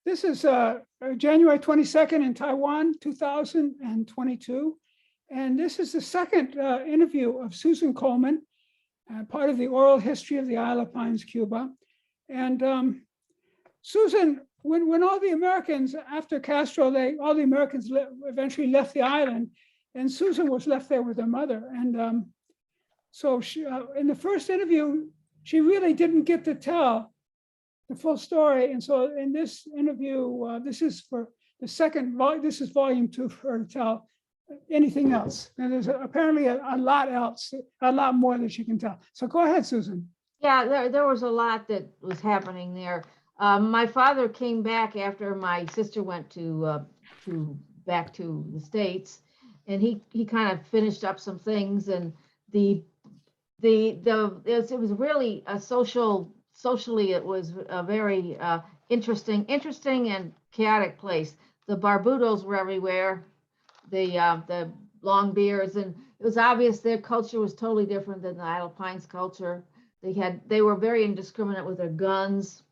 This is January 22nd in Taiwan, 2022. And this is the second interview of Susan Coleman, part of the oral history of the Isle of Pines, Cuba. And Susan, when all the Americans, after Castro, all the Americans eventually left the island, and Susan was left there with her mother. And so she, in the first interview, she really didn't get to tell the full story. And so in this interview, this is for the second volume, this is volume 2 for her to tell anything else. And there's apparently a lot else, a lot more that she can tell. So go ahead, Susan. Yeah, there was a lot that was happening there. My father came back after my sister went back to the States, and he kind of finished up some things, and it was really a socially it was a very interesting and chaotic place. The Barbudos were everywhere, the long beards, and it was obvious their culture was totally different than the Isle of Pines culture. They were very indiscriminate with their guns.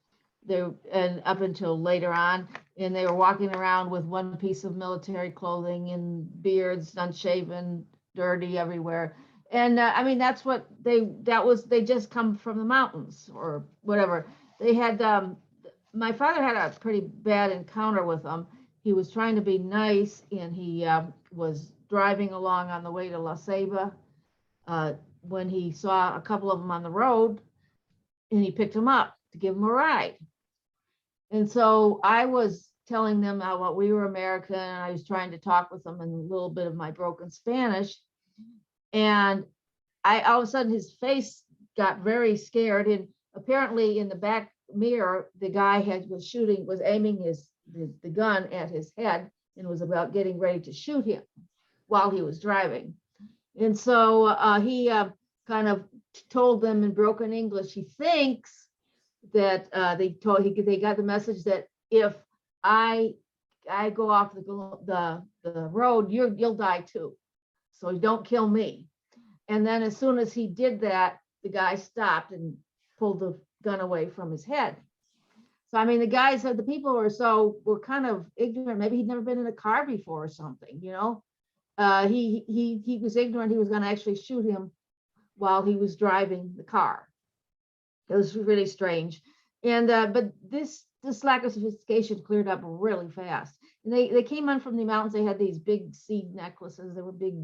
And up until later on, and they were walking around with one piece of military clothing and beards, unshaven, dirty everywhere. And I mean, that's what they just come from the mountains or whatever. They had, my father had a pretty bad encounter with them. He was trying to be nice, and he was driving along on the way to La Ceiba when he saw a couple of them on the road, and he picked them up to give them a ride. And so I was telling them how we were American, and I was trying to talk with them in a little bit of my broken Spanish. And all of a sudden his face got very scared, and apparently in the back mirror, the guy was aiming the gun at his head and was about getting ready to shoot him while he was driving. And so he kind of told them in broken English, he thinks that they got the message that if I go off the road, you'll die too. So don't kill me. And then as soon as he did that, the guy stopped and pulled the gun away from his head. So I mean, the people were kind of ignorant. Maybe he'd never been in a car before or something, you know. He was ignorant. He was going to actually shoot him while he was driving the car. It was really strange. And but this lack of sophistication cleared up really fast. And they came in from the mountains. They had these big seed necklaces. There were big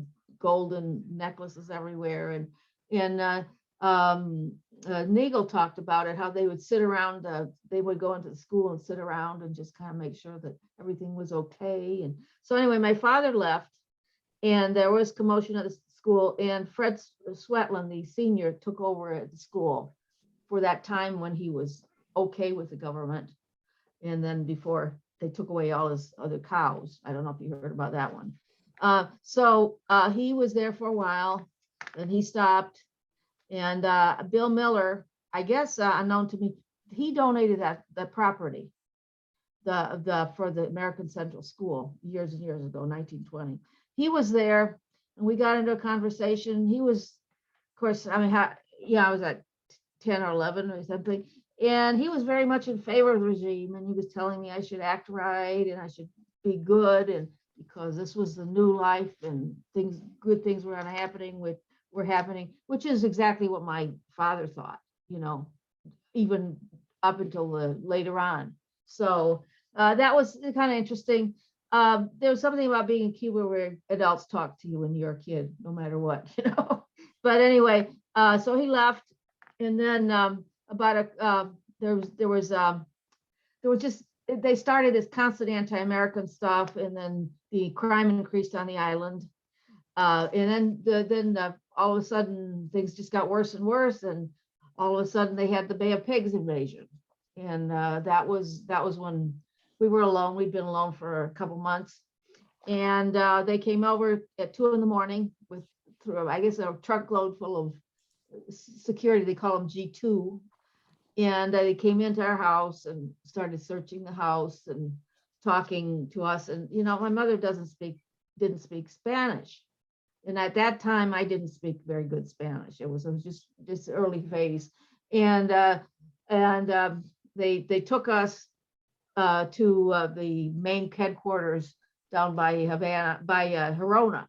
golden necklaces everywhere. And Nagel talked about it, how they would sit around, they would go into the school and sit around and just kind of make sure that everything was okay. And so anyway, my father left, and there was commotion at the school, and Fred Swetland, the senior, took over at the school for that time when he was okay with the government. And then before they took away all his other cows. I don't know if you heard about that one. So he was there for a while, and he stopped. And Bill Miller, I guess unknown to me, he donated that property for the American Central School years and years ago, 1920. He was there, and we got into a conversation. He was, of course, I mean, I was at 10 or 11 or something, and he was very much in favor of the regime, and he was telling me I should act right and I should be good, and because this was the new life and good things were happening, which is exactly what my father thought, you know, even up until later on. So that was kind of interesting. There was something about being in Cuba where adults talk to you when you're a kid, no matter what, you know. But anyway, so he left, and then they started this constant anti-American stuff, and then the crime increased on the island, and then all of a sudden things just got worse and worse, and all of a sudden they had the Bay of Pigs invasion, and that was when we were alone. We'd been alone for a couple months, and they came over at 2 a.m. through I guess a truckload full of security. They call them G2. And they came into our house and started searching the house and talking to us. And, you know, my mother didn't speak Spanish. And at that time, I didn't speak very good Spanish. It was just this early phase. And they took us to the main headquarters down by Havana, by Gerona,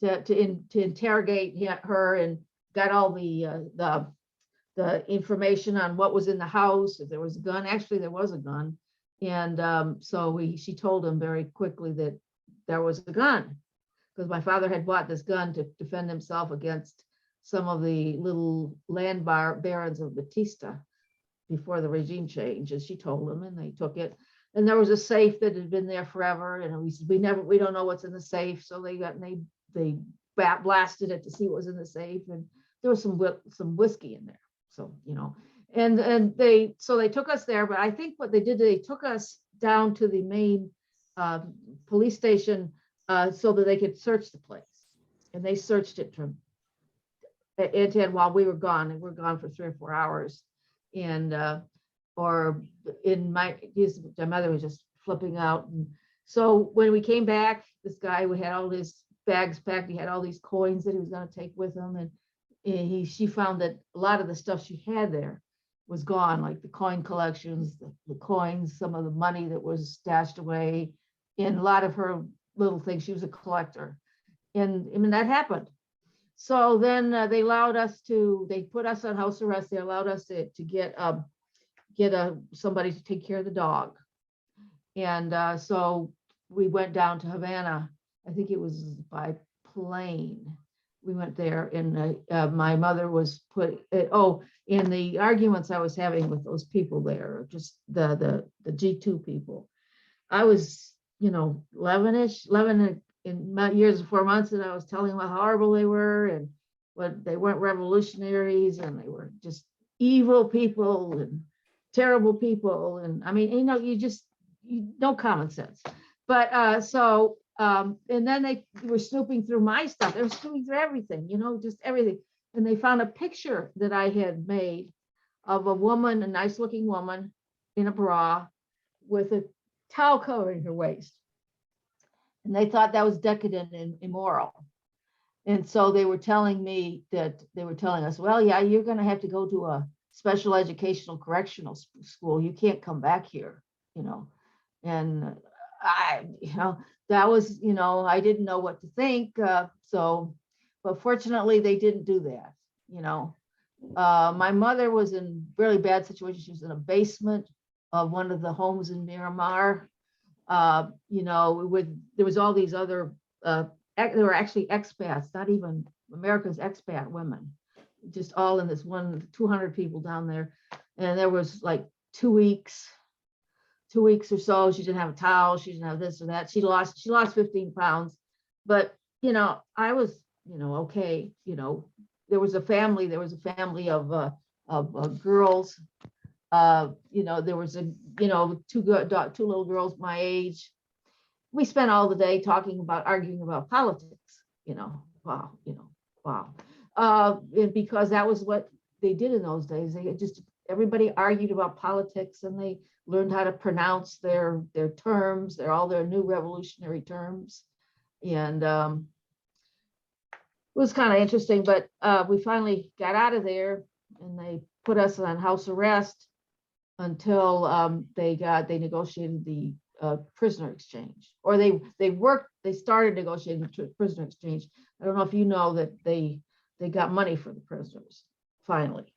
to interrogate her, and got all the information on what was in the house, if there was a gun. Actually, there was a gun. And so she told him very quickly that there was a gun, because my father had bought this gun to defend himself against some of the little land barons of Batista before the regime change, as she told him, and they took it. And there was a safe that had been there forever, and we don't know what's in the safe. So they blasted it to see what was in the safe, and there was some whiskey in there. So, and they took us there. But I think what they did, they took us down to the main police station so that they could search the place. And they searched it from end to end while we were gone. And we're gone for 3 or 4 hours. And or in my mother was just flipping out. And so when we came back, this guy, we had all his bags packed. He had all these coins that he was going to take with him. And she found that a lot of the stuff she had there was gone, like the coin collections, the coins, some of the money that was stashed away, and a lot of her little things. She was a collector. And I mean, that happened. So then they put us on house arrest. They allowed us to get somebody to take care of the dog. And so we went down to Havana. I think it was by plane. We went there, and my mother was in the arguments I was having with those people there, just the G2 people. I was, 11 in my years and 4 months, and I was telling them how horrible they were, and what they weren't revolutionaries, and they were just evil people and terrible people. And I mean, no common sense. But and then they were snooping through my stuff. They were snooping through everything, just everything. And they found a picture that I had made of a woman, a nice looking woman in a bra with a towel covering her waist. And they thought that was decadent and immoral. And so they were telling us, well, yeah, you're going to have to go to a special educational correctional school. You can't come back here, And that was, I didn't know what to think. But fortunately, they didn't do that. My mother was in really bad situation. She was in a basement of one of the homes in Miramar. There was all these other, there were actually expats, not even Americans, expat women, just all in this one, 200 people down there. And there was like 2 weeks or so, she didn't have a towel, she didn't have this or that. She lost 15 pounds. But, I was, okay, there was a family of girls. There was two little girls my age. We spent all the day arguing about politics, wow. And because that was what they did in those days. Everybody argued about politics, and they learned how to pronounce their terms, all their new revolutionary terms. And it was kind of interesting, but we finally got out of there, and they put us on house arrest until they negotiated the prisoner exchange, or they started negotiating the prisoner exchange. I don't know if you know that they got money for the prisoners finally.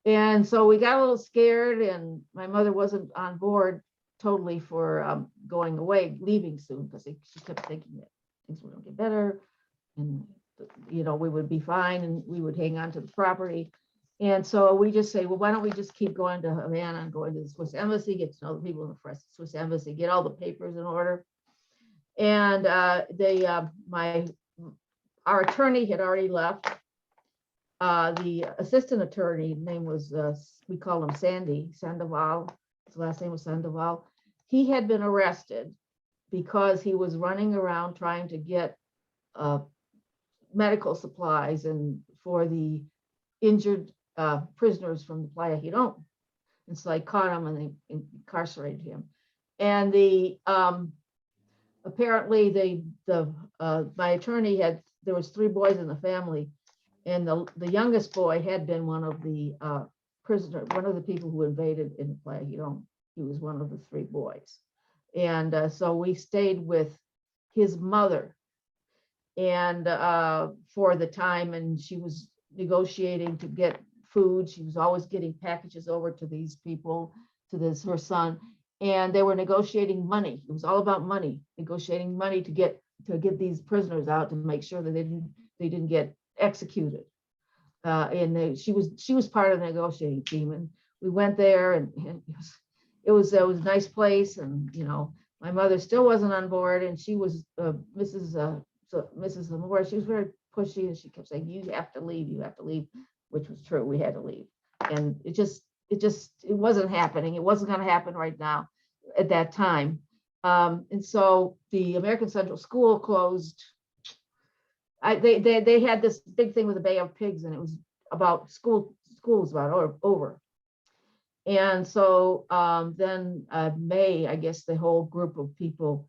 And so we got a little scared, and my mother wasn't on board totally for going away, leaving soon, because she kept thinking that things were going to get better, and we would be fine, and we would hang on to the property. And so we just say, well, why don't we just keep going to Havana and going to the Swiss embassy, get to know the people in the Swiss embassy, get all the papers in order. And our attorney had already left. The assistant attorney name was, we call him Sandoval. His last name was Sandoval. He had been arrested because he was running around trying to get medical supplies and for the injured prisoners from the Playa Girón. And so I caught him, and they incarcerated him. And apparently my attorney there was 3 boys in the family. And the youngest boy had been one of the prisoners, one of the people who invaded in Playa Girón. He was one of the three boys. And so we stayed with his mother and for the time, and she was negotiating to get food. She was always getting packages over to these people, to this her son, and they were negotiating money. It was all about money, negotiating money to get these prisoners out, to make sure that they didn't get executed. She was part of the negotiating team, and we went there, and it was a nice place, and my mother still wasn't on board, and she was Mrs. Lamore. She was very pushy, and she kept saying, "You have to leave, you have to leave," which was true. We had to leave, and it wasn't happening. It wasn't going to happen right now at that time. And so the American Central School closed. They had this big thing with the Bay of Pigs, and it was about school was about over. And so then May, I guess the whole group of people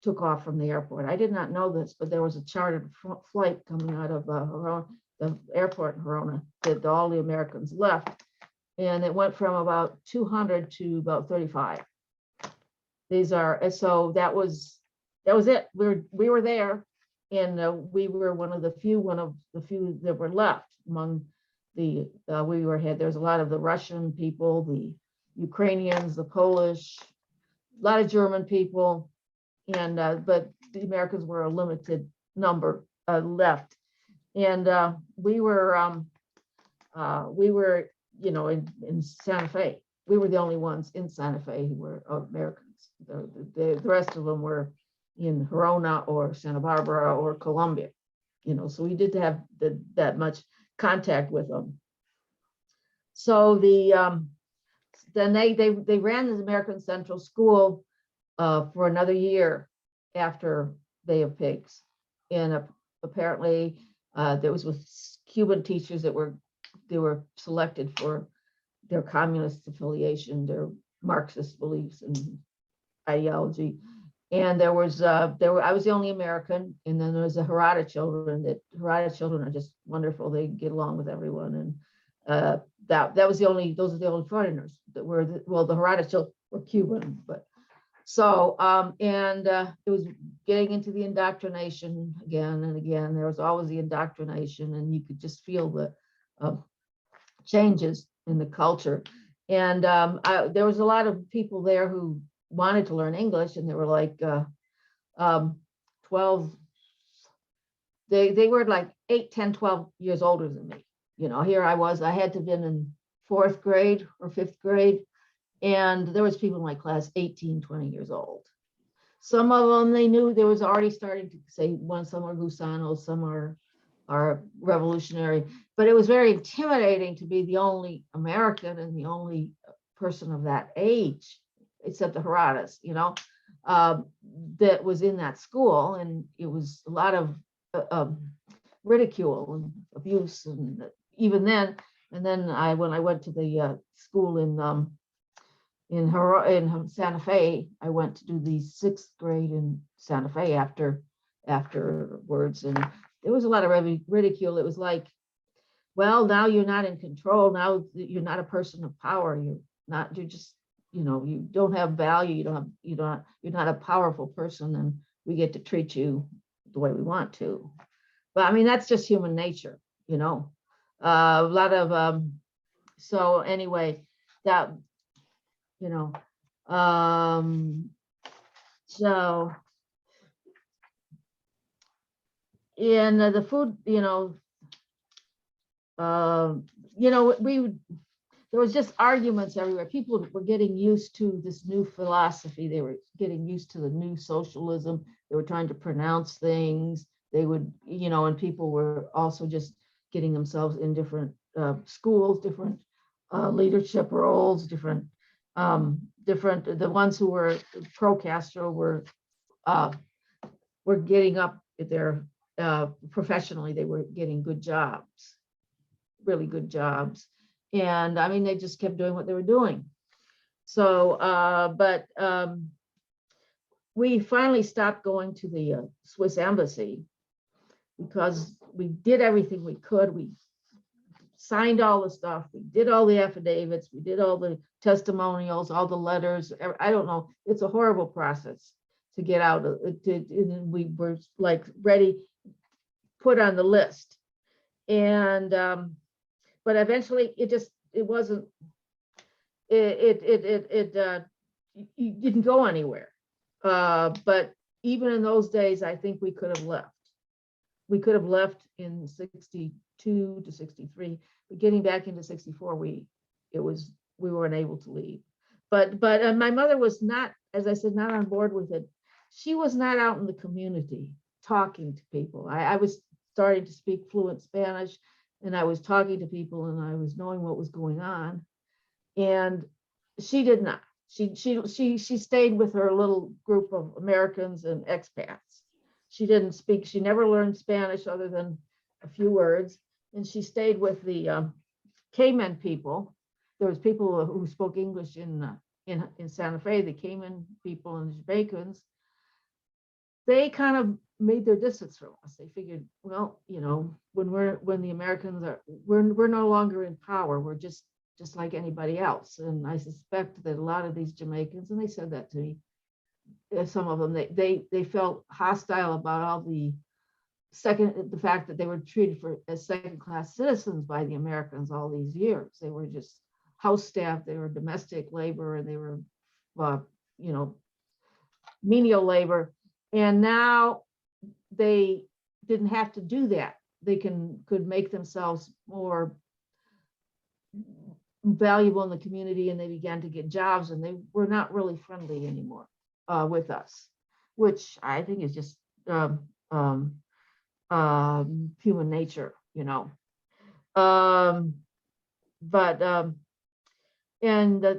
took off from the airport. I did not know this, but there was a chartered flight coming out of the airport in Verona that all the Americans left, and it went from about 200 to about 35. So that was it. We were there, and we were one of the few that were left among the there was a lot of the Russian people, the Ukrainians, the Polish, a lot of German people, and but the Americans were a limited number left, and we were in Santa Fe. We were the only ones in Santa Fe who were Americans. The rest of them were in Verona or Santa Barbara or Columbia, so we did have that much contact with them. So then they ran the American Central School for another year after Bay of Pigs, and apparently there was with Cuban teachers that were selected for their communist affiliation, their Marxist beliefs and ideology. And I was the only American, and then there was the Harada children. Harada children are just wonderful. They get along with everyone, and those are the only foreigners that were the Harada children were Cuban, but so it was getting into the indoctrination again and again. There was always the indoctrination, and you could just feel the changes in the culture. And there was a lot of people there who wanted to learn English, and they were like 12, they were like 8, 10, 12 years older than me. Here I was, I had to have been in 4th grade or 5th grade, and there was people in my class 18, 20 years old. Some of them, they knew, there was already starting to say, some are Gusanos, some are revolutionary, but it was very intimidating to be the only American and the only person of that age, except the Haradas, that was in that school. And it was a lot of ridicule and abuse, and even then. And then when I went to the school in Santa Fe, I went to do the 6th grade in Santa Fe afterwards, and there was a lot of ridicule. It was like, well, now you're not in control. Now you're not a person of power. You're just, you don't have value. You're not a powerful person, and we get to treat you the way we want to. But I mean, that's just human nature, a lot of, so anyway, that, so in the food, there was just arguments everywhere. People were getting used to this new philosophy. They were getting used to the new socialism. They were trying to pronounce things. They would, and people were also just getting themselves in different schools, different leadership roles, different, the ones who were pro Castro were getting up there professionally. They were getting good jobs, really good jobs. And I mean, they just kept doing what they were doing. So, but we finally stopped going to the Swiss embassy because we did everything we could. We signed all the stuff. We did all the affidavits. We did all the testimonials, all the letters. I don't know. It's a horrible process to get out of it. And we were like ready, put on the list. And, but eventually it wasn't, you didn't go anywhere. But even in those days, I think we could have left. We could have left in 62 to 63, but getting back into 64, we weren't able to leave. But my mother was not, as I said, not on board with it. She was not out in the community talking to people. I was starting to speak fluent Spanish, and I was talking to people, and I was knowing what was going on. And she did not. She stayed with her little group of Americans and expats. She didn't speak. She never learned Spanish other than a few words. And she stayed with the Cayman people. There was people who spoke English in Santa Fe, the Cayman people and the Jamaicans. They kind of made their distance from us. They figured, well, you know, when the Americans we're no longer in power. We're just like anybody else. And I suspect that a lot of these Jamaicans, and they said that to me, some of them, they felt hostile about all the fact that they were treated as second-class citizens by the Americans all these years. They were just house staff, they were domestic labor, and they were, you know, menial labor. And now they didn't have to do that. They could make themselves more valuable in the community, and they began to get jobs, and they were not really friendly anymore with us, which I think is just human nature, you know. And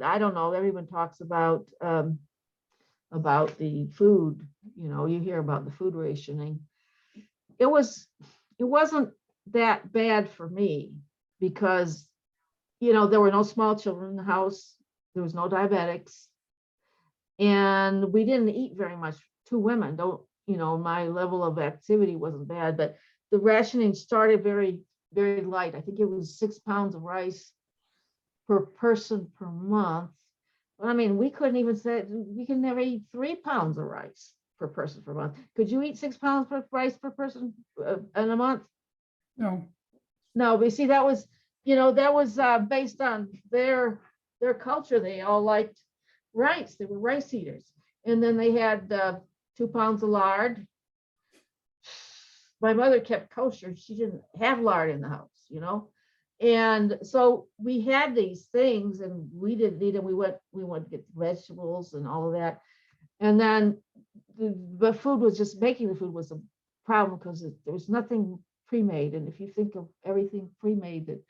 I don't know, everyone talks about the food, you know, you hear about the food rationing. It wasn't that bad for me because, you know, there were no small children in the house. There was no diabetics. And we didn't eat very much. Two women, you know, my level of activity wasn't bad, but the rationing started very, very light. I think it was 6 pounds of rice per person per month. I mean, we couldn't even say, we can never eat 3 pounds of rice per person per month. Could you eat 6 pounds of rice per person in a month? No. No, but see, that was, you know, that was based on their culture. They all liked rice. They were rice eaters. And then they had 2 pounds of lard. My mother kept kosher. She didn't have lard in the house, you know. And so we had these things, and we didn't eat them. We went to get vegetables and all of that. And then the food was just, making the food was a problem because there was nothing pre-made. And if you think of everything pre-made that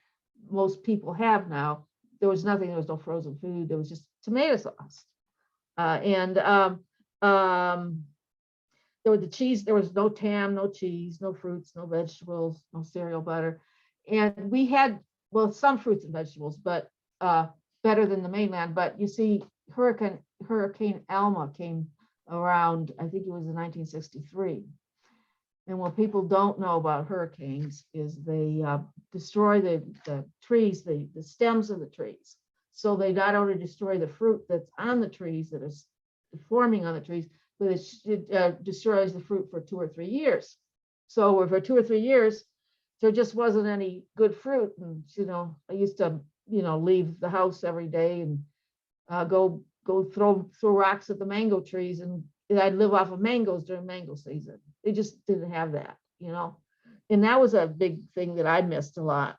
most people have now, there was nothing. There was no frozen food. There was just tomato sauce. There was the cheese. There was no ham, no cheese, no fruits, no vegetables, no cereal butter. And we had, well, some fruits and vegetables, but better than the mainland. But you see, Hurricane Alma came around, I think it was in 1963. And what people don't know about hurricanes is they destroy the trees, the stems of the trees. So they not only destroy the fruit that's on the trees, that is forming on the trees, but it destroys the fruit for 2 or 3 years. So for 2 or 3 years, there just wasn't any good fruit. And, you know, I used to, you know, leave the house every day and go throw rocks at the mango trees, and I'd live off of mangoes during mango season. They just didn't have that, you know. And that was a big thing that I missed a lot.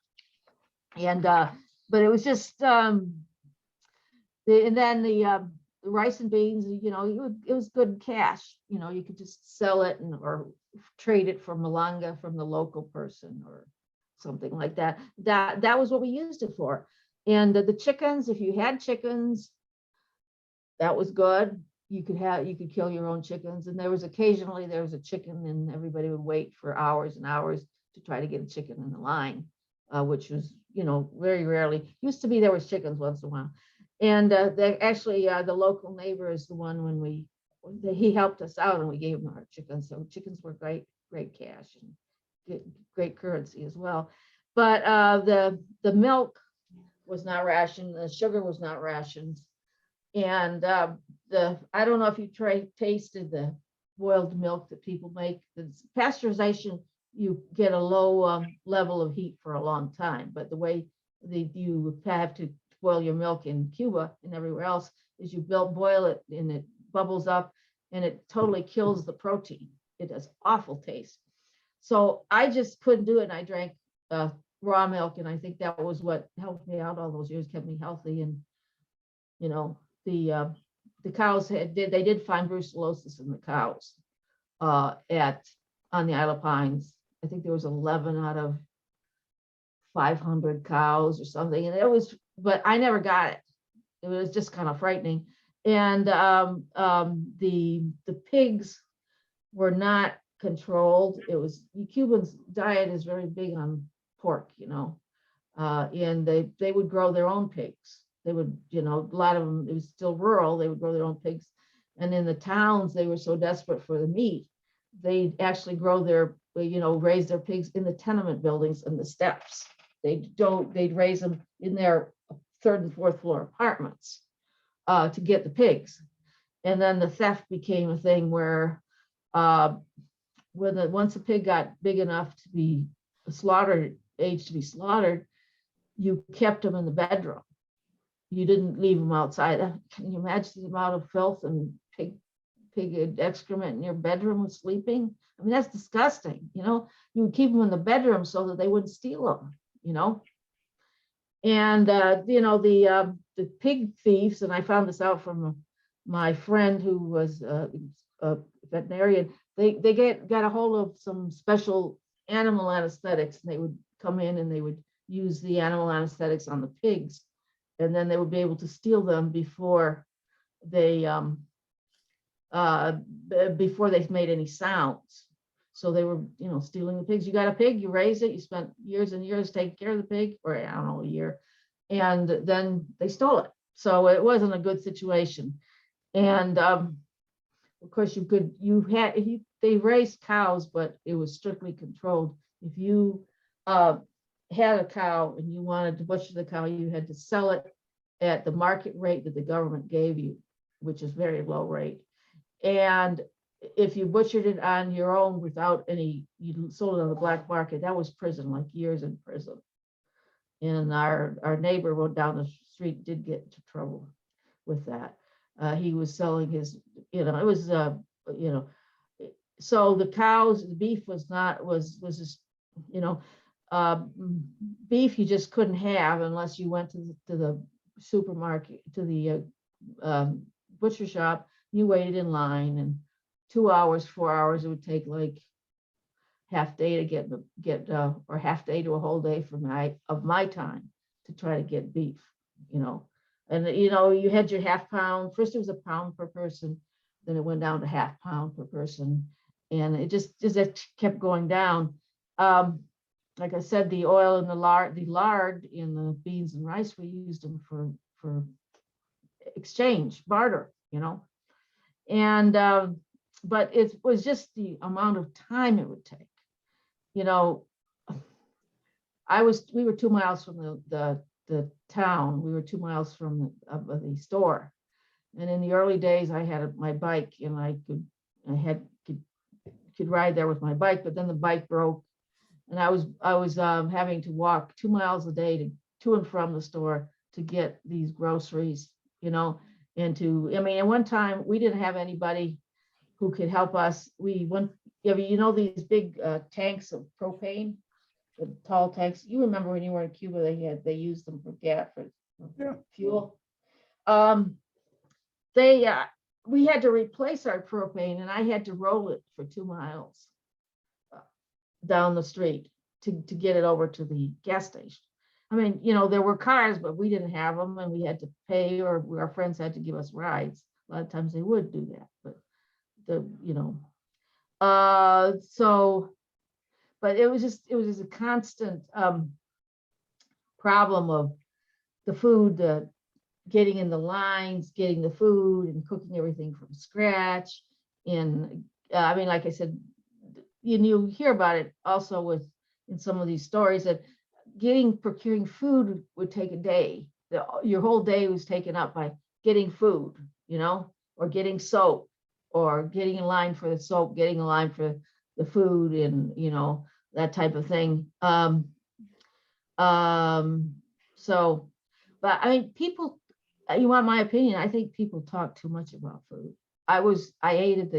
And but it was just and then the rice and beans, you know, it was good cash. You know, you could just sell it or trade it for malanga from the local person or something like that. That was what we used it for. And the chickens, if you had chickens, that was good. You could kill your own chickens. And occasionally there was a chicken, and everybody would wait for hours and hours to try to get a chicken in the line, which was, you know, very rarely. Used to be there was chickens once in a while. And the local neighbor is the one he helped us out, and we gave him our chickens. So chickens were great cash and great currency as well. But the milk was not rationed, the sugar was not rationed. And I don't know if you tasted the boiled milk that people make. The pasteurization, you get a low level of heat for a long time, but the way that you have to boil your milk in Cuba and everywhere else is you boil it and it bubbles up and it totally kills the protein. It has awful taste. So I just couldn't do it, and I drank raw milk, and I think that was what helped me out all those years, kept me healthy. And you know, the cows they did find brucellosis in the cows on the Isle of Pines. I think there was 11 out of 500 cows or something, and it was, but I never got it. It was just kind of frightening. And the pigs were not controlled. It was, Cubans' diet is very big on pork, and they would grow their own pigs. They would, a lot of them, it was still rural, they would grow their own pigs. And in the towns, they were so desperate for the meat, they actually grow their, raise their pigs in the tenement buildings and the steps. They'd raise them in their third and fourth floor apartments to get the pigs. And then the theft became a thing where once a pig got big enough to be slaughtered, aged to be slaughtered, you kept them in the bedroom. You didn't leave them outside. Can you imagine the amount of filth and pig excrement in your bedroom with sleeping? I mean, that's disgusting. You would keep them in the bedroom so that they wouldn't steal them. And the pig thieves, and I found this out from my friend who was a veterinarian. They got a hold of some special animal anesthetics, and they would come in and they would use the animal anesthetics on the pigs, and then they would be able to steal them before they made any sounds. So they were, stealing the pigs. You got a pig, you raise it, you spent years and years taking care of the pig, or I don't know, a year, and then they stole it. So it wasn't a good situation. And of course, they raised cows, but it was strictly controlled. If you had a cow and you wanted to butcher the cow, you had to sell it at the market rate that the government gave you, which is very low rate. And if you butchered it on your own without you sold it on the black market, that was prison, like years in prison. And our neighbor went down the street, did get into trouble with that. He was selling his, it was, so the cows, the beef was just, beef you just couldn't have unless you went to the supermarket, to the butcher shop. You waited in line, and 2 hours, 4 hours, it would take like half day to get or half day to a whole day of my time to try to get beef, and you had your half pound. First it was a pound per person, then it went down to half pound per person, and it just kept going down. Like I said, the oil and the lard in the beans and rice, we used them for exchange, barter, and but it was just the amount of time it would take. We were 2 miles from the town. We were 2 miles from the store. And in the early days, I had my bike, and I could ride there with my bike, but then the bike broke, and I was having to walk 2 miles a day to and from the store to get these groceries, and at one time we didn't have anybody who could help us. We went, these big tanks of propane, the tall tanks. You remember when you were in Cuba, they used them for gas, for fuel. We had to replace our propane, and I had to roll it for 2 miles down the street to get it over to the gas station. There were cars, but we didn't have them, and we had to pay, or our friends had to give us rides. A lot of times they would do that, but but it was just a constant problem of the food, getting in the lines, getting the food, and cooking everything from scratch. And like I said, you hear about it also in some of these stories, that procuring food would take a day. Your whole day was taken up by getting food, or getting soap, or getting in line for the soap, getting in line for the food, and that type of thing. So, but I mean, people, you want my opinion? I think people talk too much about food. I hated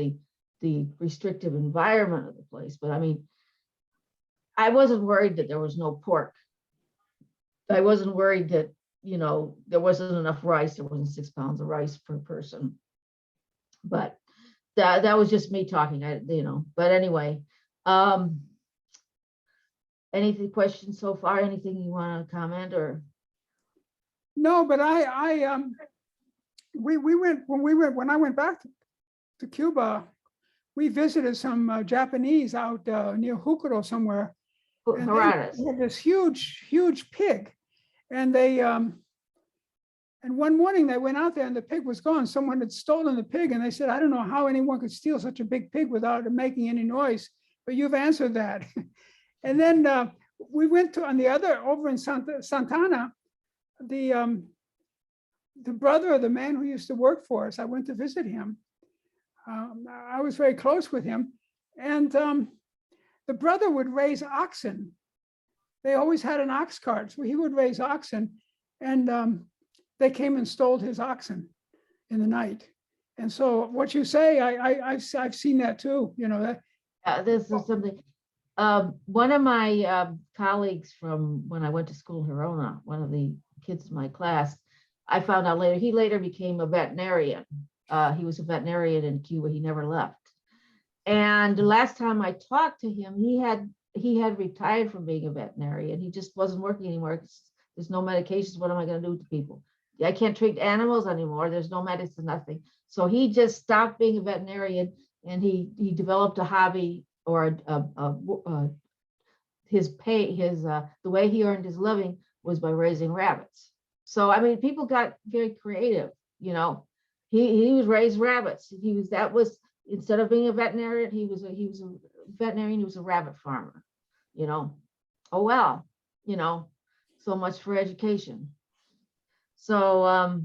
the restrictive environment of the place, but I mean, I wasn't worried that there was no pork. I wasn't worried that, there wasn't enough rice. There wasn't 6 pounds of rice per person. But that was just me talking, but anyway, any questions so far? Anything you want to comment or? No, but when I went back to Cuba, we visited some Japanese out near Hokuro somewhere. And they had this huge pig, and and one morning they went out there and the pig was gone. Someone had stolen the pig, and they said, I don't know how anyone could steal such a big pig without it making any noise, but you've answered that. And then we went to, on the other, over in Santana, the brother of the man who used to work for us, I went to visit him. I was very close with him, and the brother would raise oxen. They always had an ox cart, so he would raise oxen, and they came and stole his oxen in the night. And so what you say, I've seen that too, that. This is something, one of my colleagues from when I went to school, Hirona, one of the kids in my class, I found out later, he later became a veterinarian. He was a veterinarian in Cuba. He never left. And the last time I talked to him, he had retired from being a veterinarian. He just wasn't working anymore. There's no medications. What am I going to do to people? I can't treat animals anymore. There's no medicine, nothing. So he just stopped being a veterinarian, and he developed a hobby, or the way he earned his living was by raising rabbits. So I mean, people got very creative. He was raised rabbits. Instead of being a veterinarian, he was a veterinarian. He was a rabbit farmer. Oh well, so much for education. So,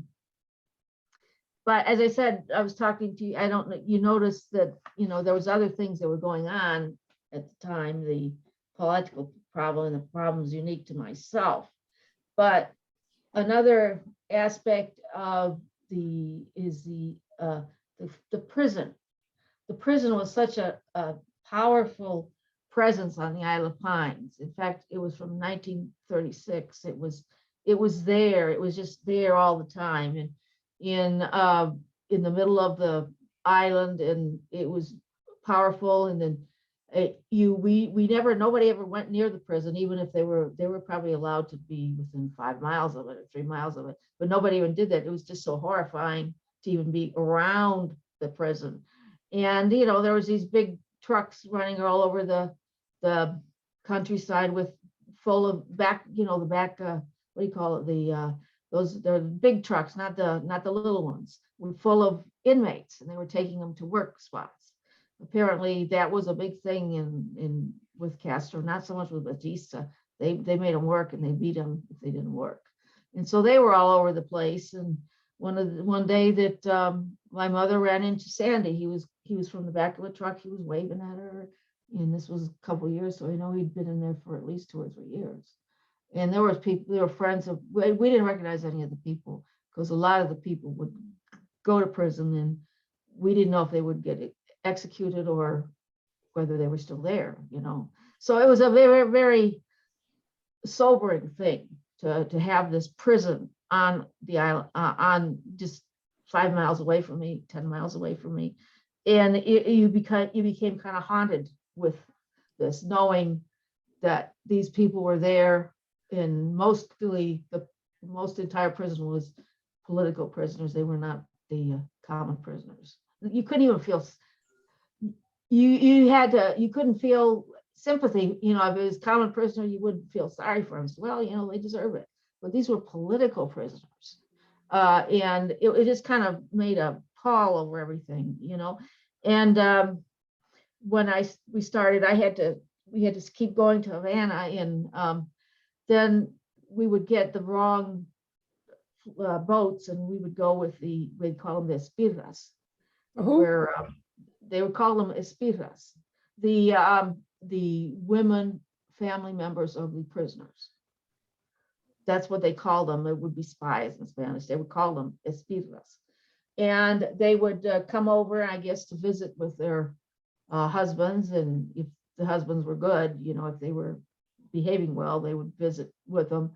but as I said, I was talking to you, I don't know, you noticed that, there was other things that were going on at the time, the political problem and the problems unique to myself. But another aspect of the prison. The prison was such a powerful presence on the Isle of Pines. In fact, it was from 1936. It was there. It was just there all the time, and in the middle of the island, and it was powerful. And then nobody ever went near the prison, even if they were probably allowed to be within 5 miles of it or 3 miles of it, but nobody even did that. It was just so horrifying to even be around the prison. And there was these big trucks running all over the countryside full of the back what do you call it, they're big trucks, not the little ones, were full of inmates, and they were taking them to work spots. Apparently that was a big thing in with Castro, not so much with Batista. They made them work, and they beat them if they didn't work. And so they were all over the place. And one day that my mother ran into Sandy, he was from the back of a truck, he was waving at her, and this was a couple of years, so he'd been in there for at least 2 or 3 years. And there were friends of, we didn't recognize any of the people, because a lot of the people would go to prison, and we didn't know if they would get executed or whether they were still there, So it was a very, very sobering thing to have this prison on the island, on just 5 miles away from me, 10 miles away from me. And you became kind of haunted with this, knowing that these people were there, and mostly the entire prison was political prisoners. They were not the common prisoners. You couldn't even feel, you couldn't feel sympathy. If it was common prisoner, you wouldn't feel sorry for them. Well, they deserve it. But these were political prisoners. And it just kind of made a pall over everything, And when we started, we had to keep going to Havana, and then we would get the wrong boats, and we would go with we'd call them the espirras, Who? where they would call them espirras, the women family members of the prisoners. That's what they call them. It would be spies in Spanish. They would call them espirras. And they would come over, I guess, to visit with their husbands. And if the husbands were good, you know, if they were behaving well, they would visit with them.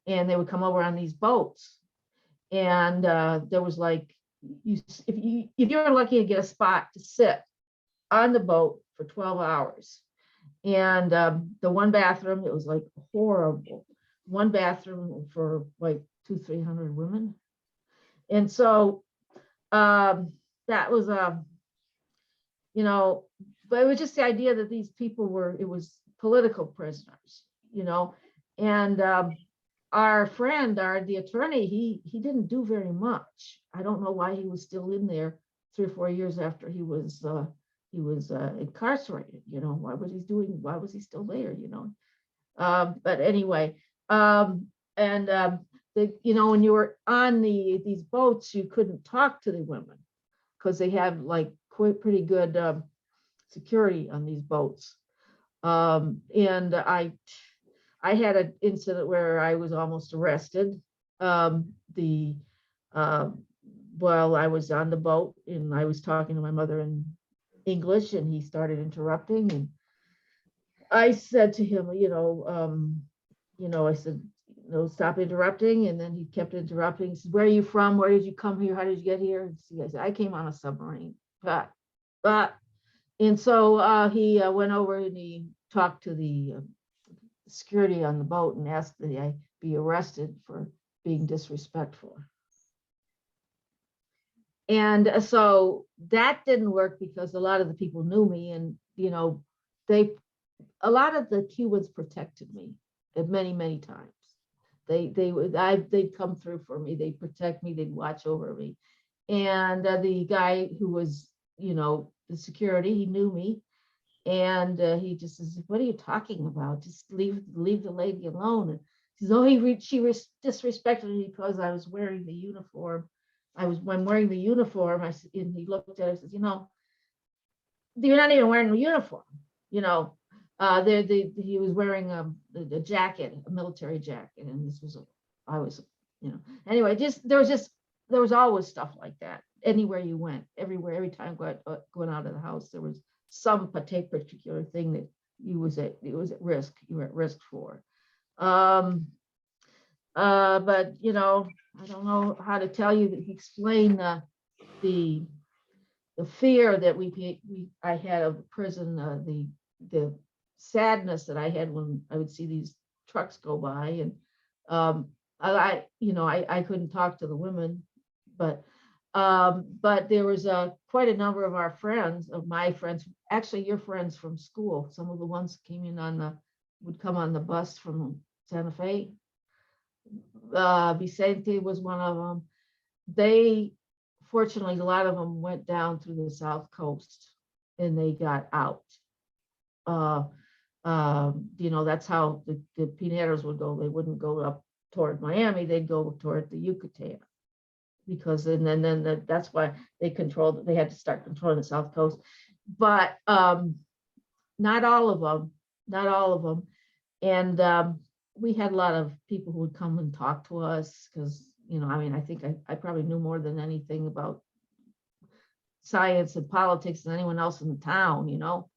And they would come over on these boats. And there was like, if you were lucky to get a spot to sit on the boat for 12 hours. And the one bathroom, it was like horrible. One bathroom for like 200-300 women. And so that was you know, but it was just the idea that these people were, it was political prisoners, you know. And our friend, the attorney, he didn't do very much. I don't know why he was still in there 3 or 4 years after he was incarcerated. You know, why was he still there, you know? But anyway, you know, when you were on these boats, you couldn't talk to the women because they had like pretty good security on these boats. And I had an incident where I was almost arrested. While I was on the boat and I was talking to my mother in English, and he started interrupting, and I said to him, I said, stop interrupting. And then he kept interrupting. He said, where are you from? Where did you come here? How did you get here? And I said, I came on a submarine. And so he went over and he talked to the security on the boat and asked that I be arrested for being disrespectful. And so that didn't work because a lot of the people knew me, and, you know, a lot of the Cubans protected me at many times. They'd come through for me. They'd protect me. They'd watch over me. And the guy who was, you know, the security, he knew me. And he just says, what are you talking about? Just leave the lady alone. And he says, oh, she disrespected me because I was wearing the uniform. When wearing the uniform, and he looked at it and says, you know, you're not even wearing the uniform, you know. He was wearing a jacket, a military jacket, and you know, anyway, there was always stuff like that anywhere you went, every time going out of the house, there was some particular thing that you were at risk for. But you know, I don't know how to tell you, explain the fear that I had of prison, the sadness that I had when I would see these trucks go by, and I couldn't talk to the women, but there was quite a number of my friends, actually your friends from school. Some of the ones came in would come on the bus from Santa Fe. Vicente was one of them. Fortunately, a lot of them went down through the South Coast and they got out. You know, that's how the PINES would go. They wouldn't go up toward Miami, they'd go toward the Yucatan, because then that's why they had to start controlling the South Coast. But not all of them. And we had a lot of people who would come and talk to us because, you know, I mean, I think I probably knew more than anything about science and politics than anyone else in the town, you know.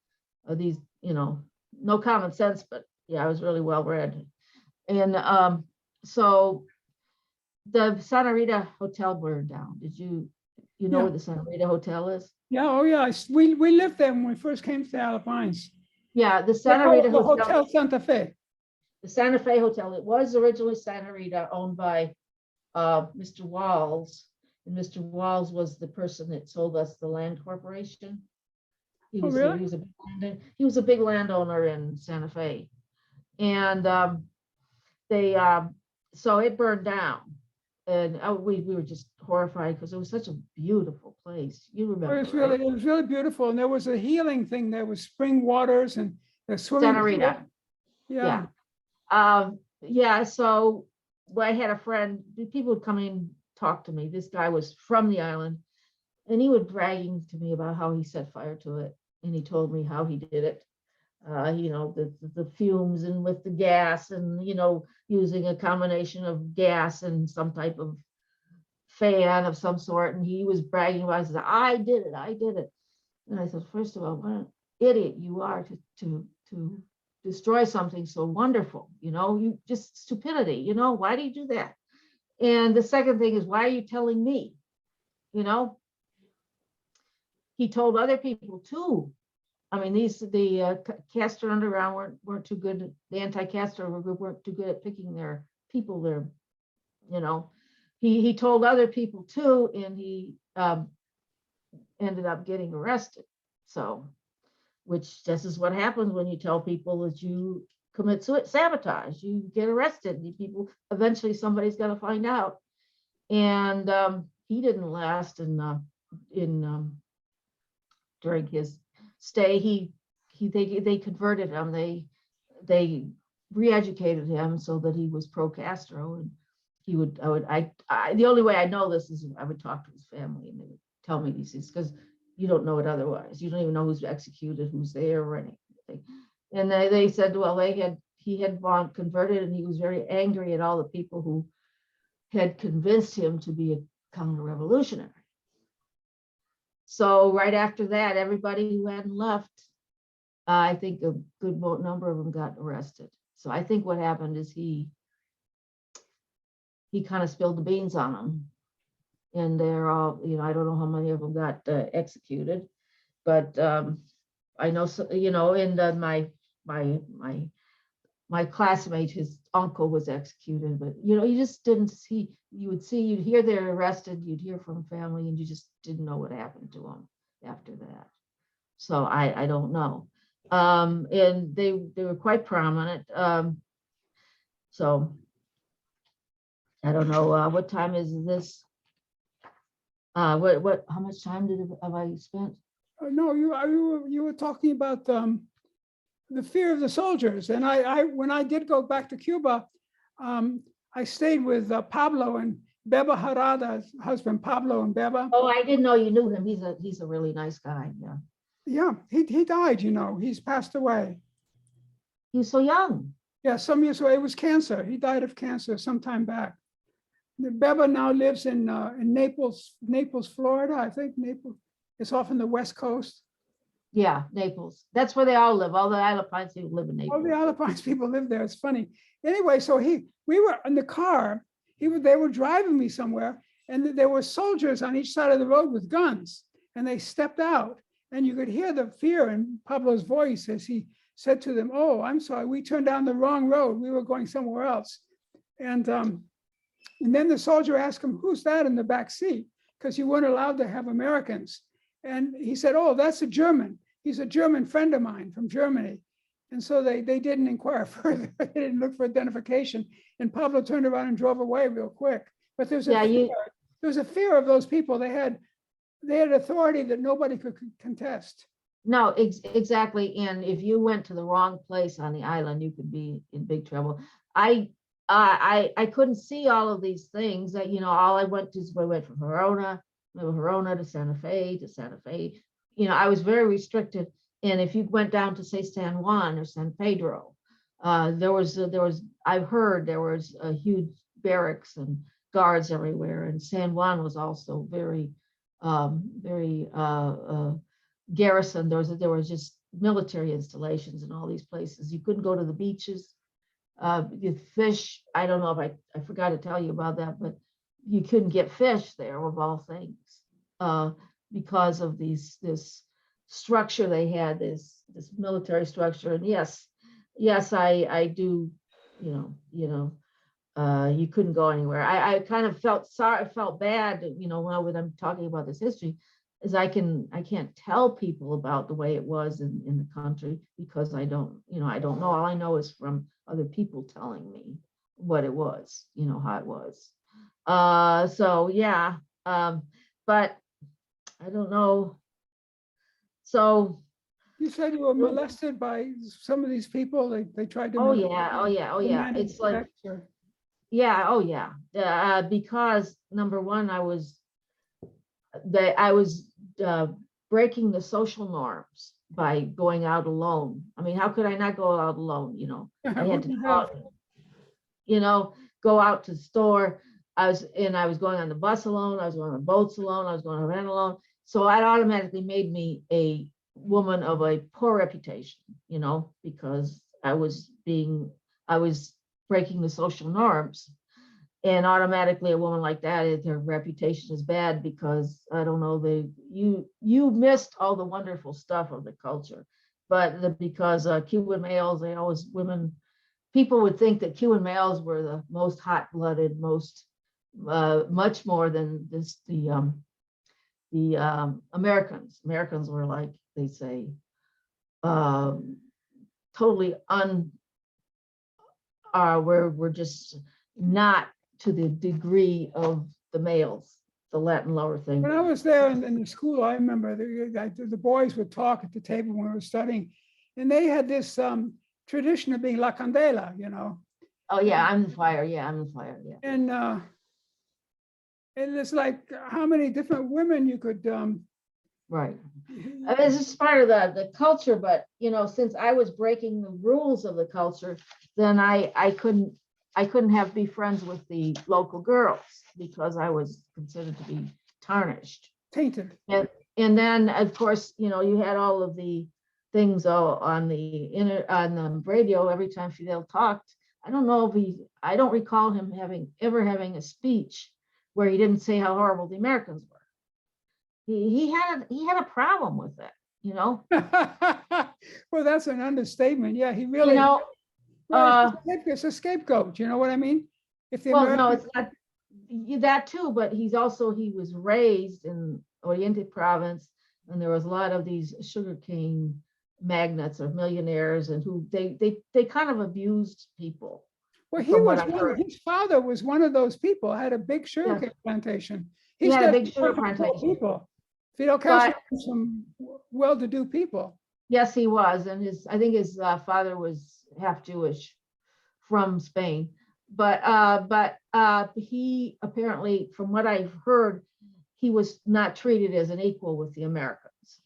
These, you know, no common sense, but yeah, I was really well read. And so the Santa Rita Hotel burned down. Did you know where the Santa Rita Hotel is? Yeah, oh yeah, we lived there when we first came to the Isle of Pines. Yeah, the Santa Rita Hotel Santa Fe. The Santa Fe Hotel. It was originally Santa Rita, owned by Mr. Walls, and Mr. Walls was the person that sold us the land corporation. He was a big landowner in Santa Fe, and so it burned down, and we were just horrified because it was such a beautiful place. You remember? It was really beautiful, and there was a healing thing. There was spring waters and the swimming. Santa Rita. Yeah. yeah, so I had a friend, people would come in and talk to me. This guy was from the island, and he was bragging to me about how he set fire to it. And he told me how he did it. The fumes and with the gas, and using a combination of gas and some type of fan of some sort. And he was bragging about it. He said, I did it, I did it. And I said, first of all, what an idiot you are to destroy something so wonderful. You just stupidity. Why do you do that? And the second thing is, why are you telling me? He told other people too. I mean, the Castro Underground weren't too good. The anti-Castro group weren't too good at picking their people. He told other people too, and he ended up getting arrested. So, which this is what happens when you tell people that you commit sabotage. You get arrested. People eventually somebody's got to find out. And he didn't last during his stay. They converted him. They re-educated him so that he was pro-Castro, and the only way I know this is I would talk to his family, and they would tell me these things, because you don't know it otherwise. You don't even know who's executed, who's there, or anything. And they said, well, he had gone converted, and he was very angry at all the people who had convinced him to be a counter-revolutionary. So right after that, everybody who hadn't left, I think a good number of them got arrested. So I think what happened is he kind of spilled the beans on them, and they're all, I don't know how many of them got executed, but I know, and my classmate, his uncle was executed, but you just didn't see. You'd hear they're arrested, you'd hear from family, and you just didn't know what happened to them after that. So I don't know. And they were quite prominent. So I don't know, what time is this? How much time have I spent? No, you were talking about the fear of the soldiers. And when I did go back to Cuba, I stayed with Pablo and Beba Harada's husband, Pablo and Beba. Oh, I didn't know you knew him. He's a really nice guy. Yeah. Yeah, he died, he's passed away. He was so young. Yeah, some years ago. It was cancer. He died of cancer some time back. Beba now lives in Naples, Florida. I think Naples. It's off on the West Coast. Yeah, Naples. That's where they all live. All the Isle of Pines people live in Naples. All the Isle of Pines people live there. It's funny. Anyway, so we were in the car. They were driving me somewhere, and there were soldiers on each side of the road with guns, and they stepped out, and you could hear the fear in Pablo's voice as he said to them, "Oh, I'm sorry, we turned down the wrong road. We were going somewhere else." And then the soldier asked him, "Who's that in the back seat?" Because you weren't allowed to have Americans. And he said, "Oh, that's a German. He's a German friend of mine from Germany." And so they didn't inquire further. They didn't look for identification. And Pablo turned around and drove away real quick. But there was a fear of those people. They had authority that nobody could contest. No, exactly. And if you went to the wrong place on the island, you could be in big trouble. I couldn't see all of these things. That all I went from Verona to Santa Fe. I was very restricted. And if you went down to, say, San Juan or San Pedro, I've heard there was a huge barracks and guards everywhere. And San Juan was also very garrisoned. There was just military installations in all these places. You couldn't go to the beaches. You fish. I don't know if I forgot to tell you about that, but you couldn't get fish there, of all things, because of this structure they had, this military structure. And yes, I do, you couldn't go anywhere. I kind of felt bad, when I'm talking about this history, is I can't tell people about the way it was in the country, because I don't know. All I know is from other people telling me what it was, how it was. So yeah, but I don't know. So You said you were molested by some of these people. They tried to. Oh molest yeah, oh you, yeah, oh yeah. demanded It's like, sex or- yeah, oh yeah. Because number one, I was uh, breaking the social norms by going out alone. I mean, how could I not go out alone? I had What to do you go have? out, go out to the store. I was going on the bus alone. I was going on the boats alone. I was going on rent alone. So it automatically made me a woman of a poor reputation, because I was breaking the social norms. And automatically a woman like that, her reputation is bad because I don't know, you missed all the wonderful stuff of the culture. But because Cuban males, people would think that Cuban males were the most hot-blooded, most much more than the Americans. Americans were, like they say, um, totally we're just not to the degree of the males, the Latin lover thing. When I was there in the school, I remember the boys would talk at the table when we were studying, and they had this tradition of being La Candela, Oh yeah, I'm the fire. Yeah, I'm the fire. Yeah. And it's like how many different women you could. Right. This is part of the culture, but since I was breaking the rules of the culture, then I couldn't be friends with the local girls because I was considered to be tarnished. Tainted. And then of course, you had all of the things on the radio every time Fidel talked. I don't recall him ever having a speech where he didn't say how horrible the Americans were. He had a problem with it. Well, that's an understatement. Yeah, he really. It's a scapegoat. You know what I mean? If the no, it's not that too. But he was raised in Oriente Province, and there was a lot of these sugarcane magnates or millionaires, and who they kind of abused people. Well, his father was one of those people. Had a big sugarcane plantation. He had a big sugar plantation. People. Fidel Castro had some well-to-do people. Yes, he was, and I think his father was half Jewish from Spain. But he apparently, from what I've heard, he was not treated as an equal with the Americans.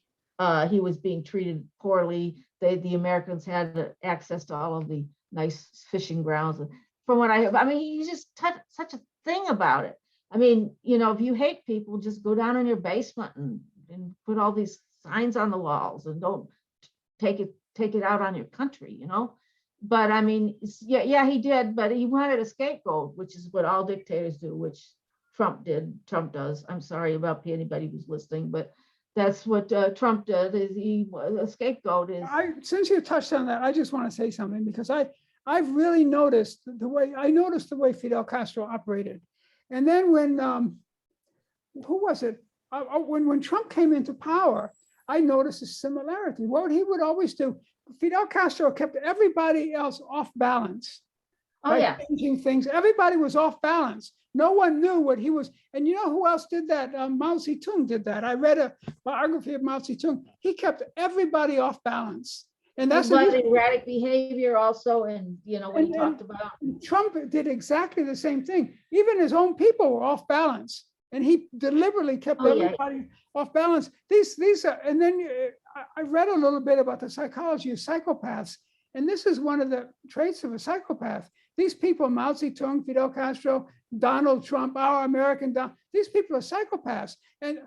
He was being treated poorly. The Americans had access to all of the nice fishing grounds. From what he's just such a thing about it. I mean, if you hate people, just go down in your basement and put all these signs on the walls and don't take it out on your country, But I mean, yeah, he did, but he wanted a scapegoat, which is what all dictators do, which Trump does. I'm sorry about anybody who's listening, but that's what Trump did. A scapegoat is. Since you touched on that, I just want to say something because I've really noticed the way Fidel Castro operated. And then when who was it? When Trump came into power, I noticed a similarity. What he would always do, Fidel Castro kept everybody else off balance. Oh yeah, changing things. Everybody was off balance. No one knew what he was. And you know who else did that? Mao Zedong did that. I read a biography of Mao Zedong. He kept everybody off balance. And that's erratic behavior also. And when he talked about Trump did exactly the same thing. Even his own people were off balance. And he deliberately kept everybody off balance. These are, and then I read a little bit about the psychology of psychopaths. And this is one of the traits of a psychopath. These people, Mao Zedong, Fidel Castro, Donald Trump, our American, these people are psychopaths. And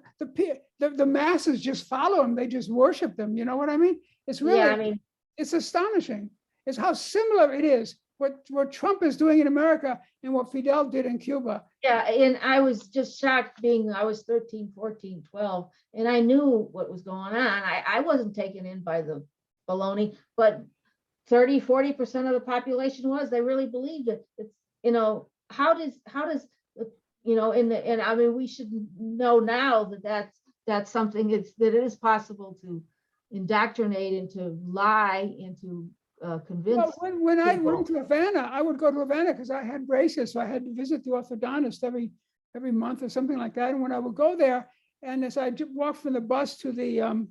the masses just follow them. They just worship them. You know what I mean? It's really, it's astonishing. It's how similar it is what Trump is doing in America and what Fidel did in Cuba. Yeah, and I was just shocked I was 13, 14, 12, and I knew what was going on. I wasn't taken in by the baloney, but 30, 40% of the population was. They really believed it. It's, how does and I mean, we should know now that that's something that it is possible to indoctrinate and to lie and to convince. Well, when I went to Havana, I would go to Havana because I had braces, so I had to visit the orthodontist every month or something like that. And when I would go there, and as I walked from the bus to the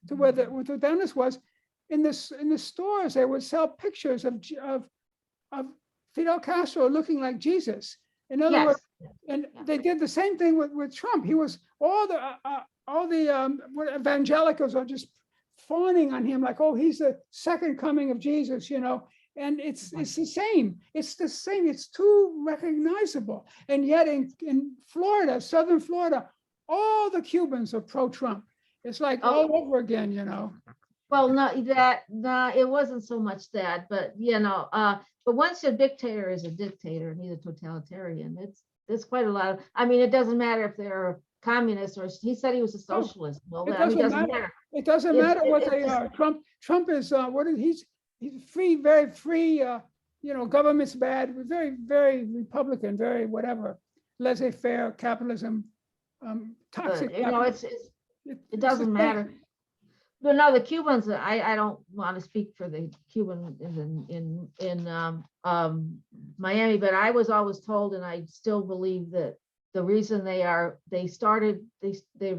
to where the dentist was. In the stores, they would sell pictures of Fidel Castro looking like Jesus. In other words, Yes, and yeah. they did the same thing with Trump. He was all the evangelicals are just fawning on him like, oh, he's the second coming of Jesus, you know. And it's the same. It's the same. It's too recognizable. And yet in Florida, Southern Florida, all the Cubans are pro-Trump. It's like all over again, you know. Well, not that, no, it wasn't so much that, but you know, but once a dictator is a dictator and he's a totalitarian, there's quite a lot of, I mean, it doesn't matter if they're communists or he said he was a socialist. Well, It I mean, doesn't it doesn't matter. matter. It doesn't It- matter it- what it they just- are. Trump is what is he's free, very free. You know, government's bad. Very, very Republican, very whatever, laissez-faire capitalism, toxic. But, you know, capitalism. it It's doesn't the matter. same. But no, the Cubans, I don't want to speak for the Cuban in Miami, but I was always told, and I still believe that the reason they've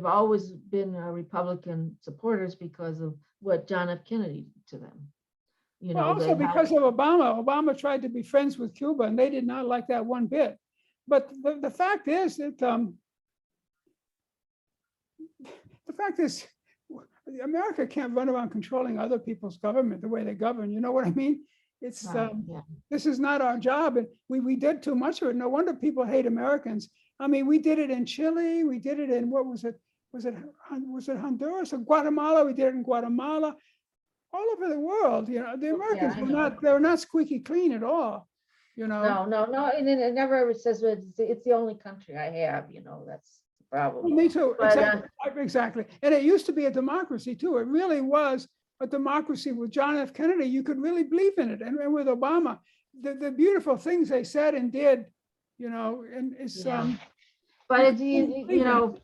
always been Republican supporters because of what John F. Kennedy did to them. You Well, know, also they because of Obama. Obama tried to be friends with Cuba, and they did not like that one bit. But the fact is that the fact is, America can't run around controlling other people's government the way they govern. You know what I mean? It's right, yeah. this is not our job, and we did too much of it. No wonder people hate Americans. I mean, we did it in Chile. We did it in what was it? Was it Honduras or Guatemala? We did it in Guatemala. All over the world, you know, the Americans I were know. they were not squeaky clean at all. You know, No, and it never ever says it's the only country I have, you know, that's the problem. me too. But, Exactly. And it used to be a democracy too. It really was a democracy with John F. Kennedy. You could really believe in it. And with Obama, the beautiful things they said and did, you know, and it's Yeah. But you know,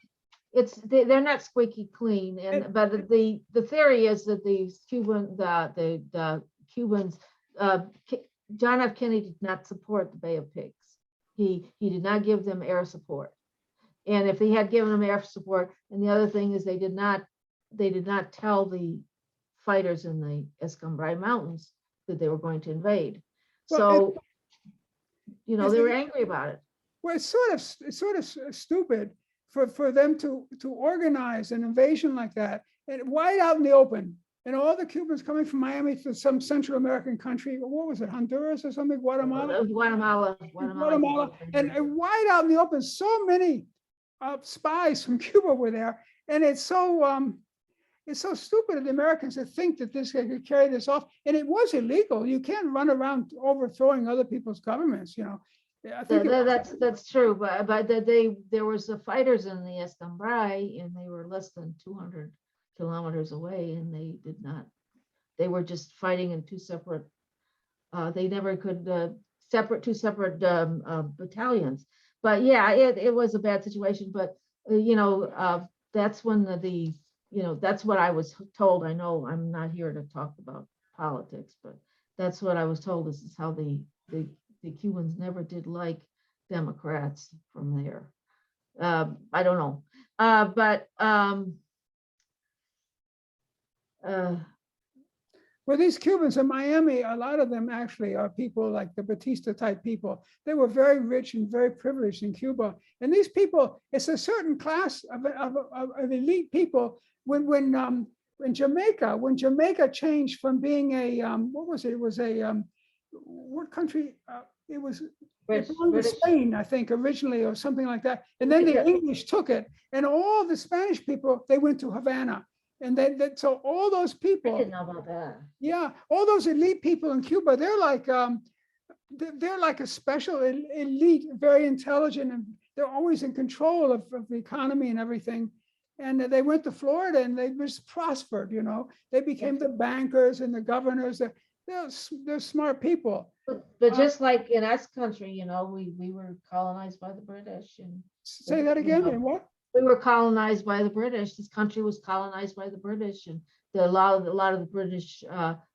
they're not squeaky clean, but the theory is that these the Cubans, John F. Kennedy did not support the Bay of Pigs. He did not give them air support, and if he had given them air support, and the other thing is they did not tell the fighters in the Escambray Mountains that they were going to invade. So you know, they were angry about it. Well, it's sort of stupid for them to organize an invasion like that and wide out in the open. And all the Cubans coming from Miami to some Central American country, what was it, Honduras or something, Guatemala? Guatemala. And wide out in the open, so many spies from Cuba were there. And it's so stupid of the Americans to think that this could carry this off. And it was illegal. You can't run around overthrowing other people's governments, you know. I think that's true, but there was the fighters in the Escambray, and they were less than 200 kilometers away, and they were just fighting in two separate. They never could two separate battalions. But yeah, it was a bad situation. But you know, that's when you know, that's what I was told. I know I'm not here to talk about politics, but that's what I was told. This is how the Cubans never did like Democrats from there. I don't know, but well, these Cubans in Miami, a lot of them actually are people like the Batista type people. They were very rich and very privileged in Cuba. And these people, it's a certain class of elite people. When Jamaica changed from being a what was it? It was a what country? It was it belonged to Spain, I think, originally, or something like that. And then the English took it, and all the Spanish people, they went to Havana. And so all those people, I didn't know about that. yeah, all those elite people in Cuba, they're like a special elite, very intelligent, and they're always in control of the economy and everything. And they went to Florida and they just prospered, you know. They became the bankers and the governors. They're smart people. But just like in us country, you know, we were colonized by the British. And say that again. You know, and what? We were colonized by the British. This country was colonized by the British, and a lot of the British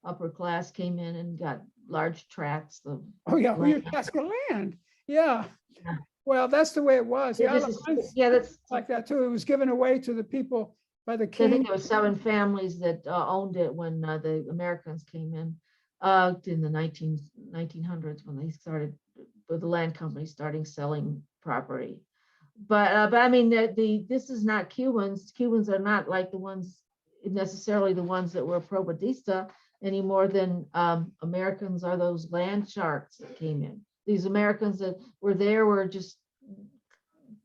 upper class came in and got large tracts of. Oh yeah, we land. task of land. Yeah. Yeah. Well, that's the way it was. Yeah, That's that's like that too. It was given away to the people by the I think king. there were 7 families that owned it when the Americans came in the 1900s when they started with the land company starting selling property. But I mean, this is not Cubans. Cubans are not like the ones necessarily the ones that were pro Batista any more than Americans are those land sharks that came in. These Americans that were there were just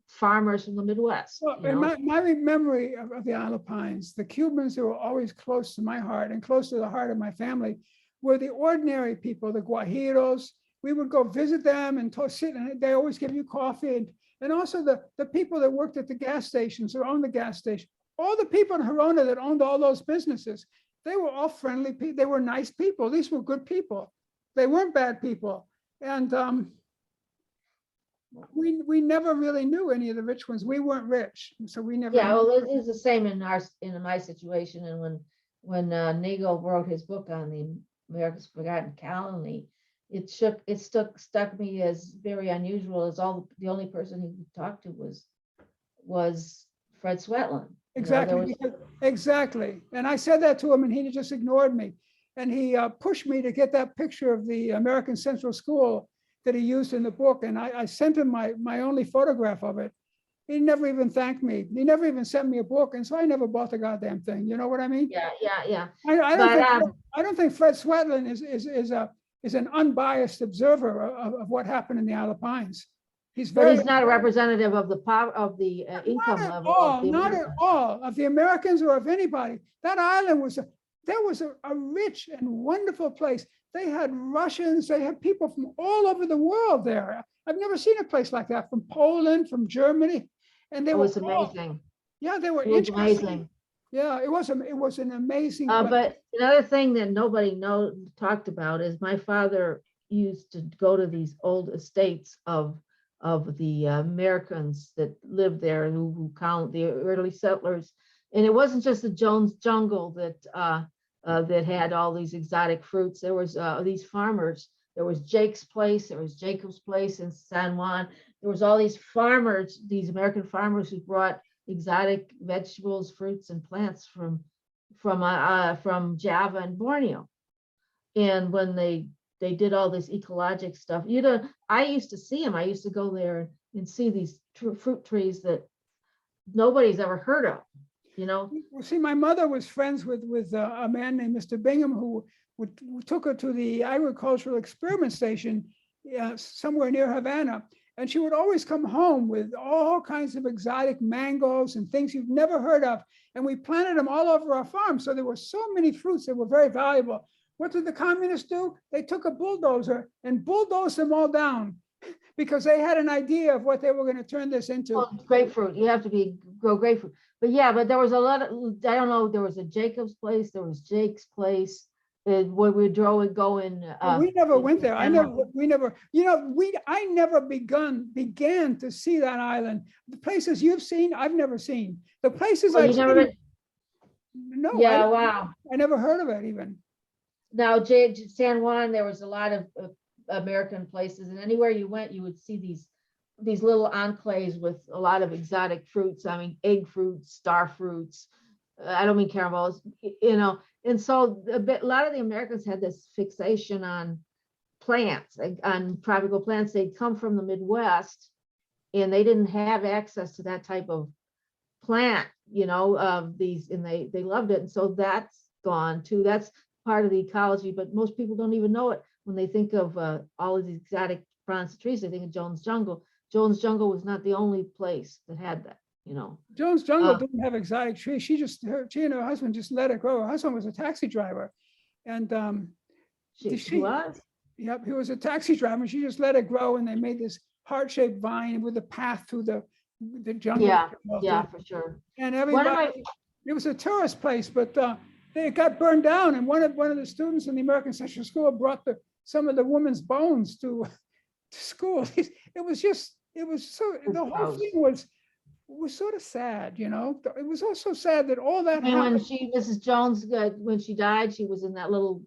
farmers from the Midwest. Well, in my memory of the Isle of Pines, the Cubans who were always close to my heart and close to the heart of my family were the ordinary people, the Guajiros. We would go visit them and sit, and they always give you coffee. And also the people that worked at the gas stations or owned the gas station. All the people in Corona that owned all those businesses, they were all friendly people. They were nice people. These were good people. They weren't bad people. And we never really knew any of the rich ones. We weren't rich, so we never. Yeah, well, it is the same in my situation. And when Nagel wrote his book on the America's Forgotten Colony, it stuck me as very unusual. As the only person he talked to was Fred Sweatland. Exactly, exactly. And I said that to him, and he just ignored me. And he pushed me to get that picture of the American Central School that he used in the book. And I sent him my only photograph of it. He never even thanked me. He never even sent me a book. And so I never bought the goddamn thing. You know what I mean? Yeah. I don't think Fred Sweatland is an unbiased observer of what happened in the Isle of Pines. He's not a representative of the power of the income level. Not at all of the Americans or of anybody. That island was a rich and wonderful place. They had Russians, they had people from all over the world there. I've never seen a place like that, from Poland, from Germany. And it was amazing. Yeah, they were amazing. Yeah, it was an amazing but another thing that nobody talked about is my father used to go to these old estates of the Americans that lived there, who count the early settlers. And it wasn't just the Jones Jungle that had all these exotic fruits. There was these farmers. There was Jake's Place. There was Jacob's Place in San Juan. There was all these farmers, these American farmers who brought exotic vegetables, fruits, and plants from Java and Borneo. And when they did all this ecologic stuff, I used to see them. I used to go there and see these fruit trees that nobody's ever heard of. Well, see, my mother was friends with a man named Mr. Bingham who took her to the agricultural experiment station somewhere near Havana. And she would always come home with all kinds of exotic mangoes and things you've never heard of. And we planted them all over our farm. So there were so many fruits that were very valuable. What did the communists do? They took a bulldozer and bulldozed them all down because they had an idea of what they were going to turn this into. Well, grapefruit. You have to grow grapefruit. But yeah, but there was a lot of, I don't know, there was a Jacob's Place, there was Jake's Place, where we drove and go in. We never went there. I never began to see that island. The places you've seen, I've never seen. The places I've seen. No. Yeah, wow. I never heard of it even. Now, San Juan, there was a lot of American places, and anywhere you went, you would see these little enclaves with a lot of exotic fruits. I mean, egg fruits, star fruits. I don't mean caramellos, And so a lot of the Americans had this fixation on plants, on tropical plants. They'd come from the Midwest, and they didn't have access to that type of plant, and they loved it. And so that's gone too. That's part of the ecology, but most people don't even know it. When they think of all of these exotic plants and trees, they think of Jones Jungle. Jones Jungle was not the only place that had that, Jones Jungle didn't have exotic trees. She and her husband just let it grow. Her husband was a taxi driver. And she was? Yep, he was a taxi driver. And she just let it grow, and they made this heart-shaped vine with a path through the jungle. Yeah, for sure. And everybody, it was a tourist place, but it got burned down. And one of the students in the American Central School brought some of the woman's bones to school. The whole thing was sort of sad, It was also sad that all that happened. When Mrs. Jones, when she died, she was in that little,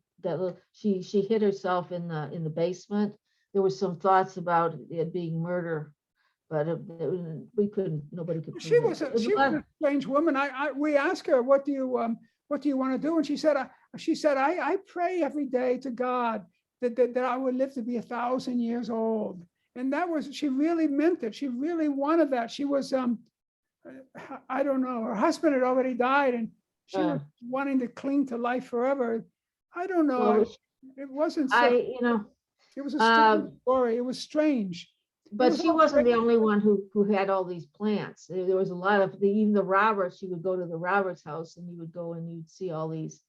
she hid herself in the basement. There was some thoughts about it being murder, but we couldn't, nobody could She prove was it. a, It was she was a strange woman. We asked her, what do you want to do? And she said, I pray every day to God that I would live to be 1,000 years old. And that was, she really meant it. She really wanted that. She was, I don't know, her husband had already died and she was wanting to cling to life forever. I don't know. well, It wasn't I, so, you know, it was a strange story. It was strange. It but was she all wasn't great. the only one who had all these plants. There was a lot of even the Roberts. She would go to the Roberts house, and you would go and you'd see all these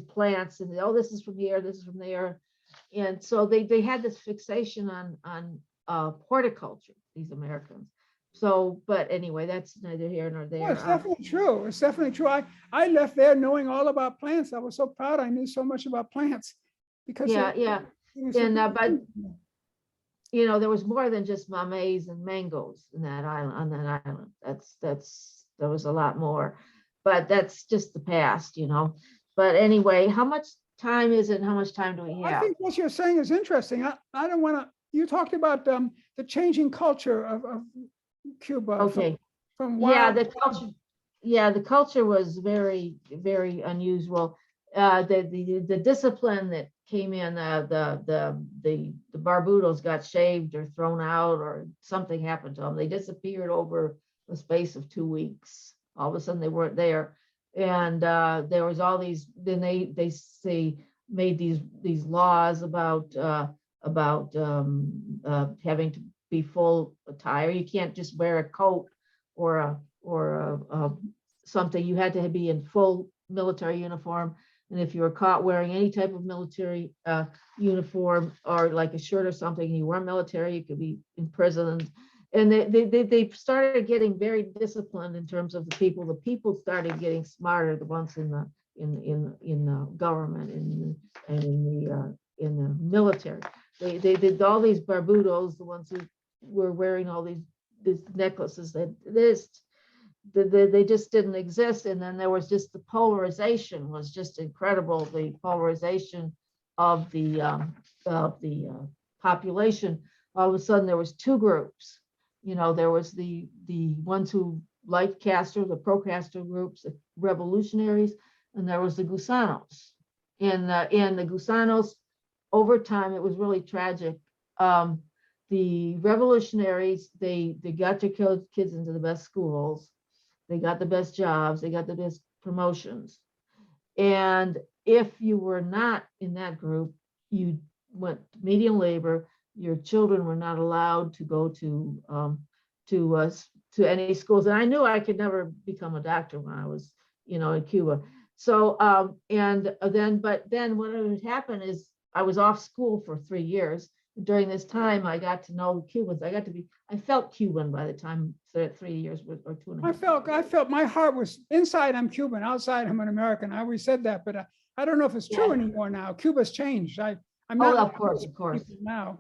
plants, and oh, this is from here, this is from there, and so they had this fixation on horticulture. These Americans. So, but anyway, that's neither here nor Yeah, there. it's definitely true. It's definitely true. I left there knowing all about plants. I was so proud I knew so much about plants because Yeah, yeah, it was and so but there was more than just mamets and mangoes in that island. On that island, there was a lot more, but that's just the past. But anyway, how much time is it? And how much time do we I have? think what you're saying is interesting. I don't want to, you talked about the changing culture of Cuba Okay. from Yeah, wild. the culture. Yeah, the culture was very, very unusual. The discipline that came in, the Barbudos got shaved or thrown out or something happened to them. They disappeared over the space of 2 weeks. All of a sudden they weren't there, and there was all these. Then they made these laws about having to be full attire. You can't just wear a coat or a something. You had to be in full military uniform. And if you were caught wearing any type of military uniform or like a shirt or something, and you weren't military, you could be imprisoned. And they started getting very disciplined in terms of the people. The people started getting smarter, the ones in the government and in the military. They did all these Barbudos, the ones who were wearing all these necklaces that they just didn't exist. And then there was just the polarization was just incredible. The polarization of the population. All of a sudden there was two groups. There was the ones who liked Castro, the pro-Castro groups, the revolutionaries, and there was the Gusanos. And the Gusanos, over time, it was really tragic. The revolutionaries, they got their kids into the best schools. They got the best jobs, they got the best promotions. And if you were not in that group, you went medium labor. Your children were not allowed to go to any schools. And I knew I could never become a doctor when I was, in Cuba. So but then what would happen is I was off school for 3 years. During this time, I got to know Cubans. I felt Cuban by the time 3 years or 2.5. I felt my heart was inside. I'm Cuban, outside I'm an American. I always said that, but I don't know if it's true anymore now. Cuba's changed. I'm not. Of course now.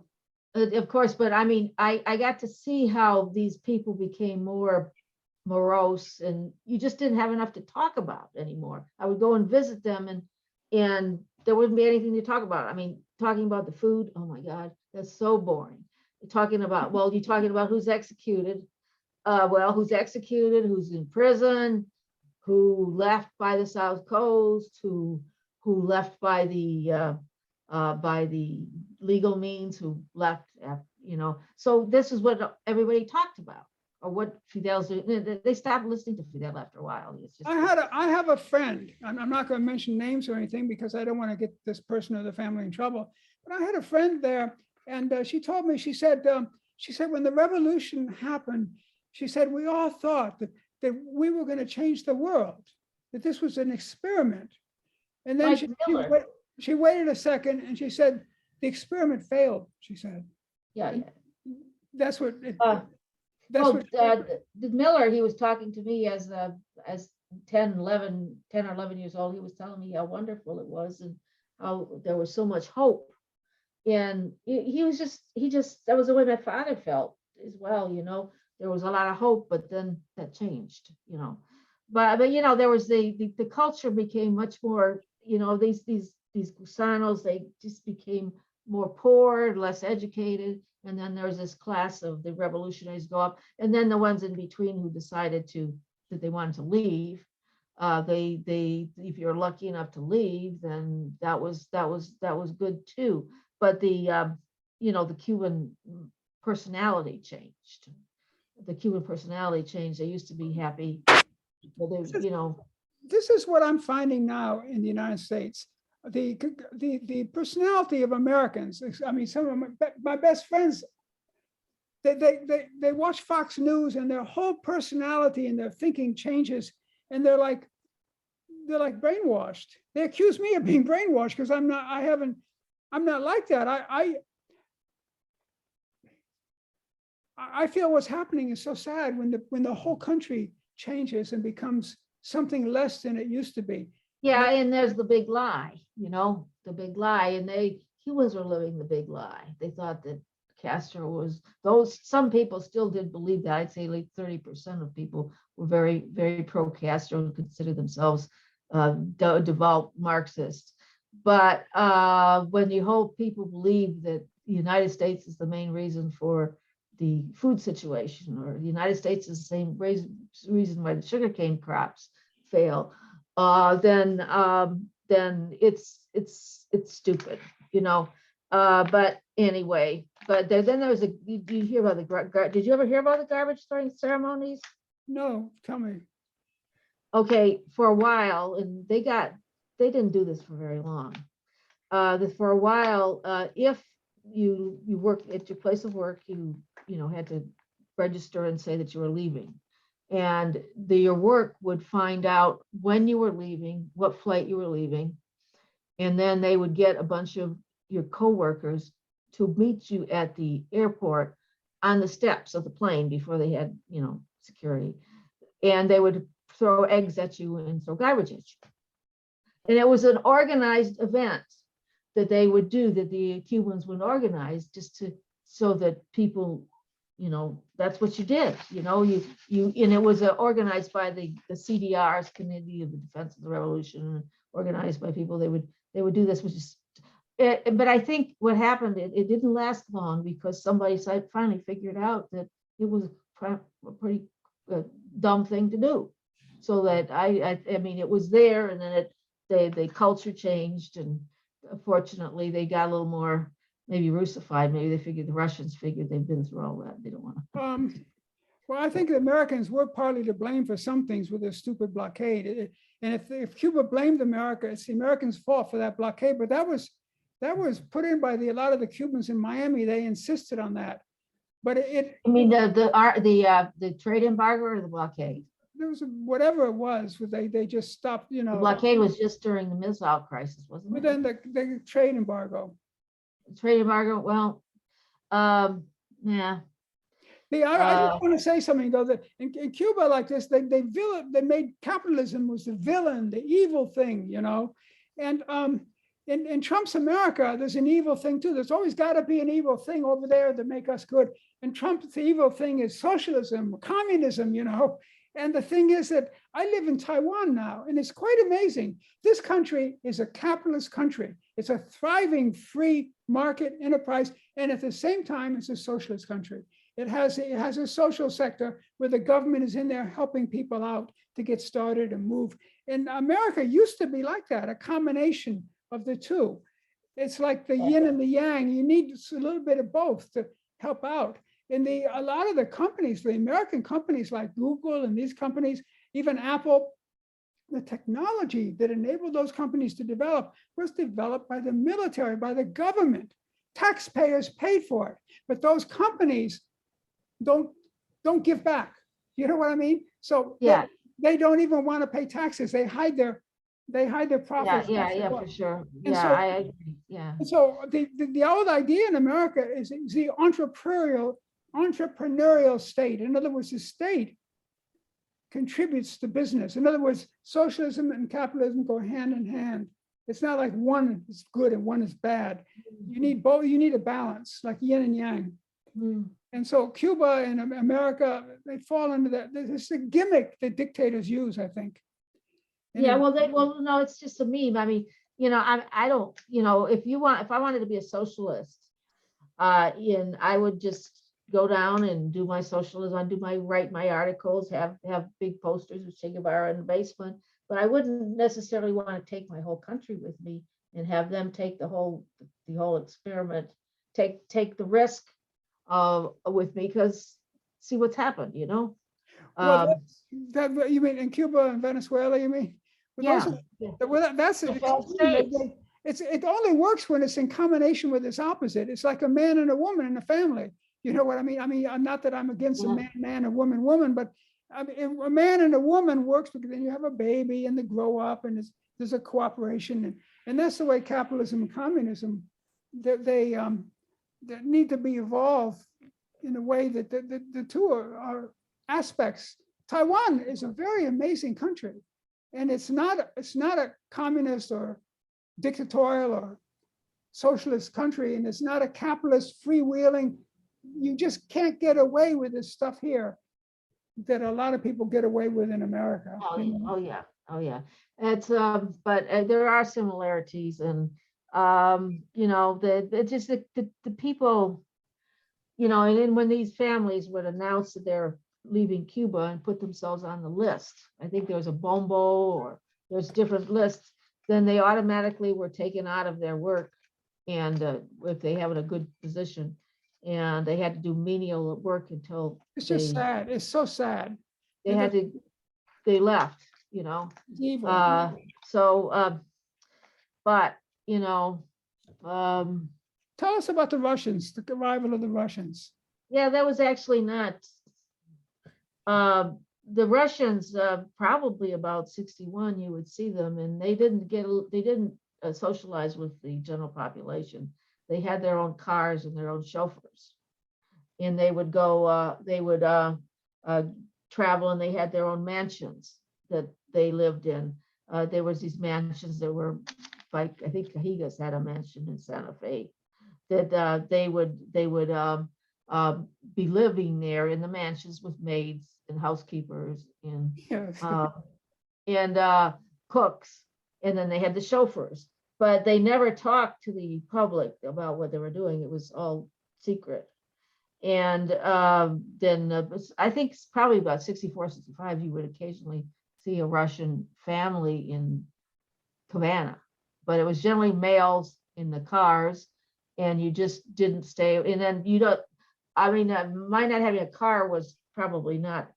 Of course, but I mean, I got to see how these people became more morose, and you just didn't have enough to talk about anymore. I would go and visit them, and there wouldn't be anything to talk about. I mean, talking about the food, oh my God, that's so boring. You're talking about who's executed. Who's executed, who's in prison, who left by the South Coast, who left by the legal means, who left, So this is what everybody talked about, or what Fidel's doing. They stopped listening to Fidel after a while. It's just, I have a friend. I'm not going to mention names or anything because I don't want to get this person or the family in trouble. But I had a friend there, and she told me. She said when the revolution happened, she said we all thought that we were going to change the world, that this was an experiment. And then she waited a second and she said the experiment failed. She said, yeah. That's what. Miller, he was talking to me as 10 or 11 years old. He was telling me how wonderful it was and how there was so much hope. And that was the way my father felt as well. There was a lot of hope, but then that changed. But there was the culture became much more. These Gusanos, they just became more poor, less educated, and then there's this class of the revolutionaries go up, and then the ones in between who decided that they wanted to leave. If you're lucky enough to leave, then that was good too. But the Cuban personality changed. The Cuban personality changed. They used to be happy, but This is what I'm finding now in the United States. The personality of Americans. I mean, some of my best friends, they watch Fox News, and their whole personality and their thinking changes, and they're like brainwashed. They accuse me of being brainwashed because I'm not like that. I feel what's happening is so sad when the whole country changes and becomes something less than it used to be. Yeah, and there's the big lie, the big lie, and Cubans were living the big lie. They thought that Castro was some people still did believe that. I'd say like 30% of people were very, very pro Castro and consider themselves devout Marxists. But when you hope people believe that the United States is the main reason for the food situation, or the United States is the same reason why the sugarcane crops fail, then it's stupid, But anyway, then there was did you hear about did you ever hear about the garbage throwing ceremonies? No, tell me. Okay, for a while, and they didn't do this for very long. For a while, if you work at your place of work, you had to register and say that you were leaving, and your work would find out when you were leaving, what flight you were leaving, and then they would get a bunch of your coworkers to meet you at the airport on the steps of the plane before they had security, and they would throw eggs at you and throw garbage at you. And it was an organized event that they would do, that the Cubans would organize, just so that people, that's what you did, and it was organized by the CDR's Committee of the Defense of the Revolution, organized by people. They would do this, which is, but I think what happened, it didn't last long, because somebody finally figured out that it was a pretty dumb thing to do. So that I mean, it was there, and then the culture changed, and fortunately they got a little more maybe Russified. Maybe they figured, the Russians figured they've been through all that. They don't want to. Well, I think the Americans were partly to blame for some things with their stupid blockade. And if Cuba blamed America, it's the Americans' fault for that blockade. But that was put in by a lot of the Cubans in Miami. They insisted on that. But I mean, the trade embargo or the blockade? There was whatever it was, they just stopped, The blockade was just during the missile crisis, wasn't but it? then the trade embargo. The trade embargo, well, yeah. I just want to say something though, that in Cuba like this, they made capitalism was the villain, the evil thing, and in Trump's America, there's an evil thing too. There's always got to be an evil thing over there to make us good. And Trump's evil thing is socialism, communism, And the thing is that I live in Taiwan now, and it's quite amazing. This country is a capitalist country. It's a thriving free market enterprise, and at the same time, it's a socialist country. It has a social sector where the government is in there helping people out to get started and move. And America used to be like that, a combination of the two. It's like the yin and the yang. You need a little bit of both to help out. And a lot of the companies, the American companies like Google and these companies, even Apple, the technology that enabled those companies to develop was developed by the military, by the government. Taxpayers paid for it, but those companies don't give back. You know what I mean? So yeah, they don't even want to pay taxes. They hide their profits. Yeah, for sure. And Yeah, so, I agree. Yeah. So the old idea in America is the entrepreneurial state. In other words, the state contributes to business. In other words, socialism and capitalism go hand in hand. It's not like one is good and one is bad. You need both. You need a balance, like yin and yang. Mm. And so Cuba and America, they fall into that. It's a gimmick that dictators use, I think. Yeah, well, no, it's just a meme. I mean, I don't, if I wanted to be a socialist, And I would just go down and do my socialism, write my articles, have big posters of Che Guevara in the basement, but I wouldn't necessarily want to take my whole country with me and have them take the whole experiment, take the risk with me, because see what's happened, you know. Well, that you mean in Cuba and Venezuela, you mean? Well, those Yeah, well, that's the it. failed states. It only works when it's in combination with its opposite. It's like a man and a woman in a family. You know what I mean? I mean, I'm not that I'm against a Yeah. man, a woman, but I mean, a man and a woman works because then you have a baby and they grow up and there's a cooperation, and that's the way capitalism and communism they need to be evolved in a way that the two are aspects. Taiwan is a very amazing country, and it's not a communist or dictatorial or socialist country, and it's not a capitalist freewheeling. You just can't get away with this stuff here that a lot of people get away with in America. Oh, You know? oh yeah. It's but there are similarities, and you know, it's just the people, you know, and then when these families would announce that they're leaving Cuba and put themselves on the list, I think there was a bombo or there's different lists, then they automatically were taken out of their work, and if they have a good position, and they had to do menial work until It's just sad. It's so sad. they had to they left, you know. It's evil. But you know, Tell us about the Russians, the arrival of the Russians. yeah, that was actually not the Russians, probably about 61, you would see them, and they didn't socialize with the general population. They had their own cars and their own chauffeurs, and they would go, travel, and they had their own mansions that they lived in. There was these mansions that were, like, I think Cajigas had a mansion in Santa Fe, that they would be living there in the mansions with maids and housekeepers and Yes. cooks, and then they had the chauffeurs, but they never talked to the public about what they were doing. It was all secret. And then I think it's probably about 64, 65, you would occasionally see a Russian family in Havana, but it was generally males in the cars, and you just didn't stay. And then you don't, I mean, my not having a car was probably not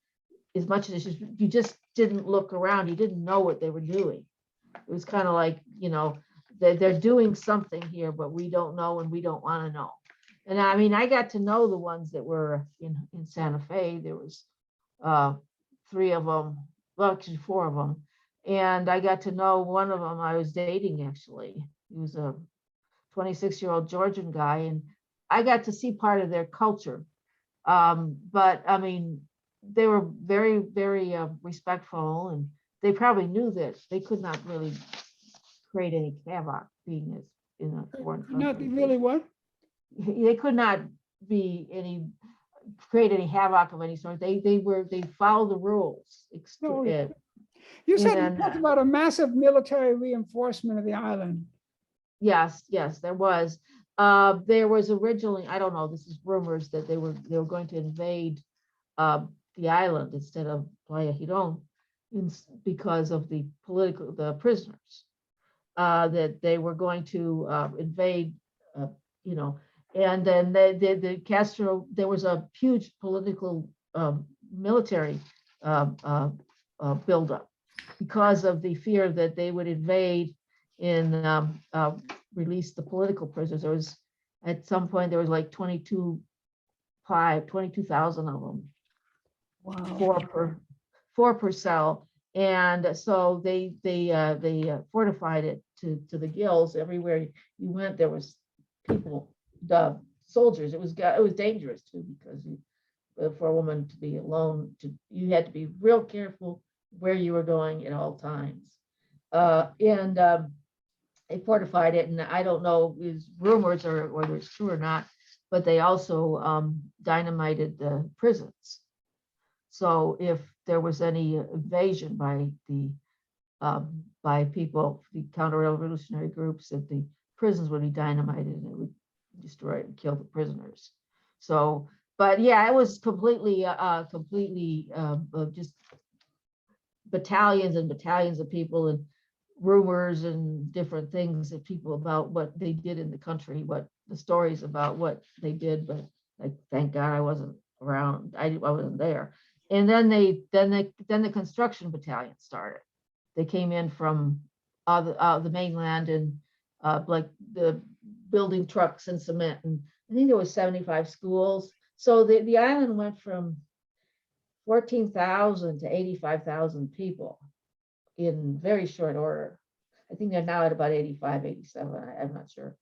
as much as you just didn't look around. You didn't know what they were doing. It was kind of like, you know, they're doing something here, but we don't know, and we don't want to know. And I mean, I got to know the ones that were in Santa Fe. There was 3 of them, well, actually 4 of them. And I got to know one of them I was dating, actually. He was a 26-year-old Georgian guy, and I got to see part of their culture. But I mean, they were very, very respectful, and they probably knew that they could not really create any havoc being as in a foreign country. Not really what? They could not create any havoc of any sort. They followed the rules. Oh, yeah. You said And you talked about a massive military reinforcement of the island. Yes, there was. There was originally, I don't know, this is rumors that they were going to invade the island instead of Playa Girón, because of the prisoners, that they were going to invade, you know, and then the Castro, there was a huge political military buildup because of the fear that they would invade and release the political prisoners. There was, at some point, there was like 22,000 of them. Wow. Four per cell. And so they fortified it to the gills. Everywhere you went, there was people, soldiers. It was dangerous too, because for a woman to be alone, you had to be real careful where you were going at all times. They fortified it, and I don't know is rumors or whether it's true or not, but they also dynamited the prisons. So if there was any invasion by people, the counter-revolutionary groups, that the prisons would be dynamited, and destroy and kill the prisoners. So, but yeah, it was completely just battalions and battalions of people, and rumors and different things of people about what they did in the country, what the stories about what they did. But like, thank God I wasn't around. I wasn't there. And then the construction battalion started. They came in from the mainland, and like the building trucks and cement, and I think there was 75 schools. So the island went from 14,000 to 85,000 people in very short order. I think they're now at about 85, 87, I'm not sure.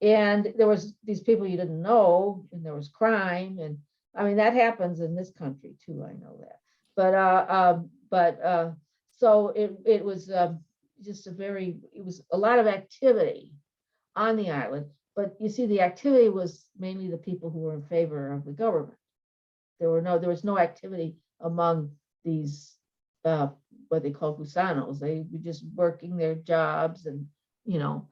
And there was these people you didn't know, and there was crime, and I mean, that happens in this country too, I know that. But so it was just it was a lot of activity on the island. But you see, the activity was mainly the people who were in favor of the government. There was no activity among these what they call gusanos. They were just working their jobs, and you know.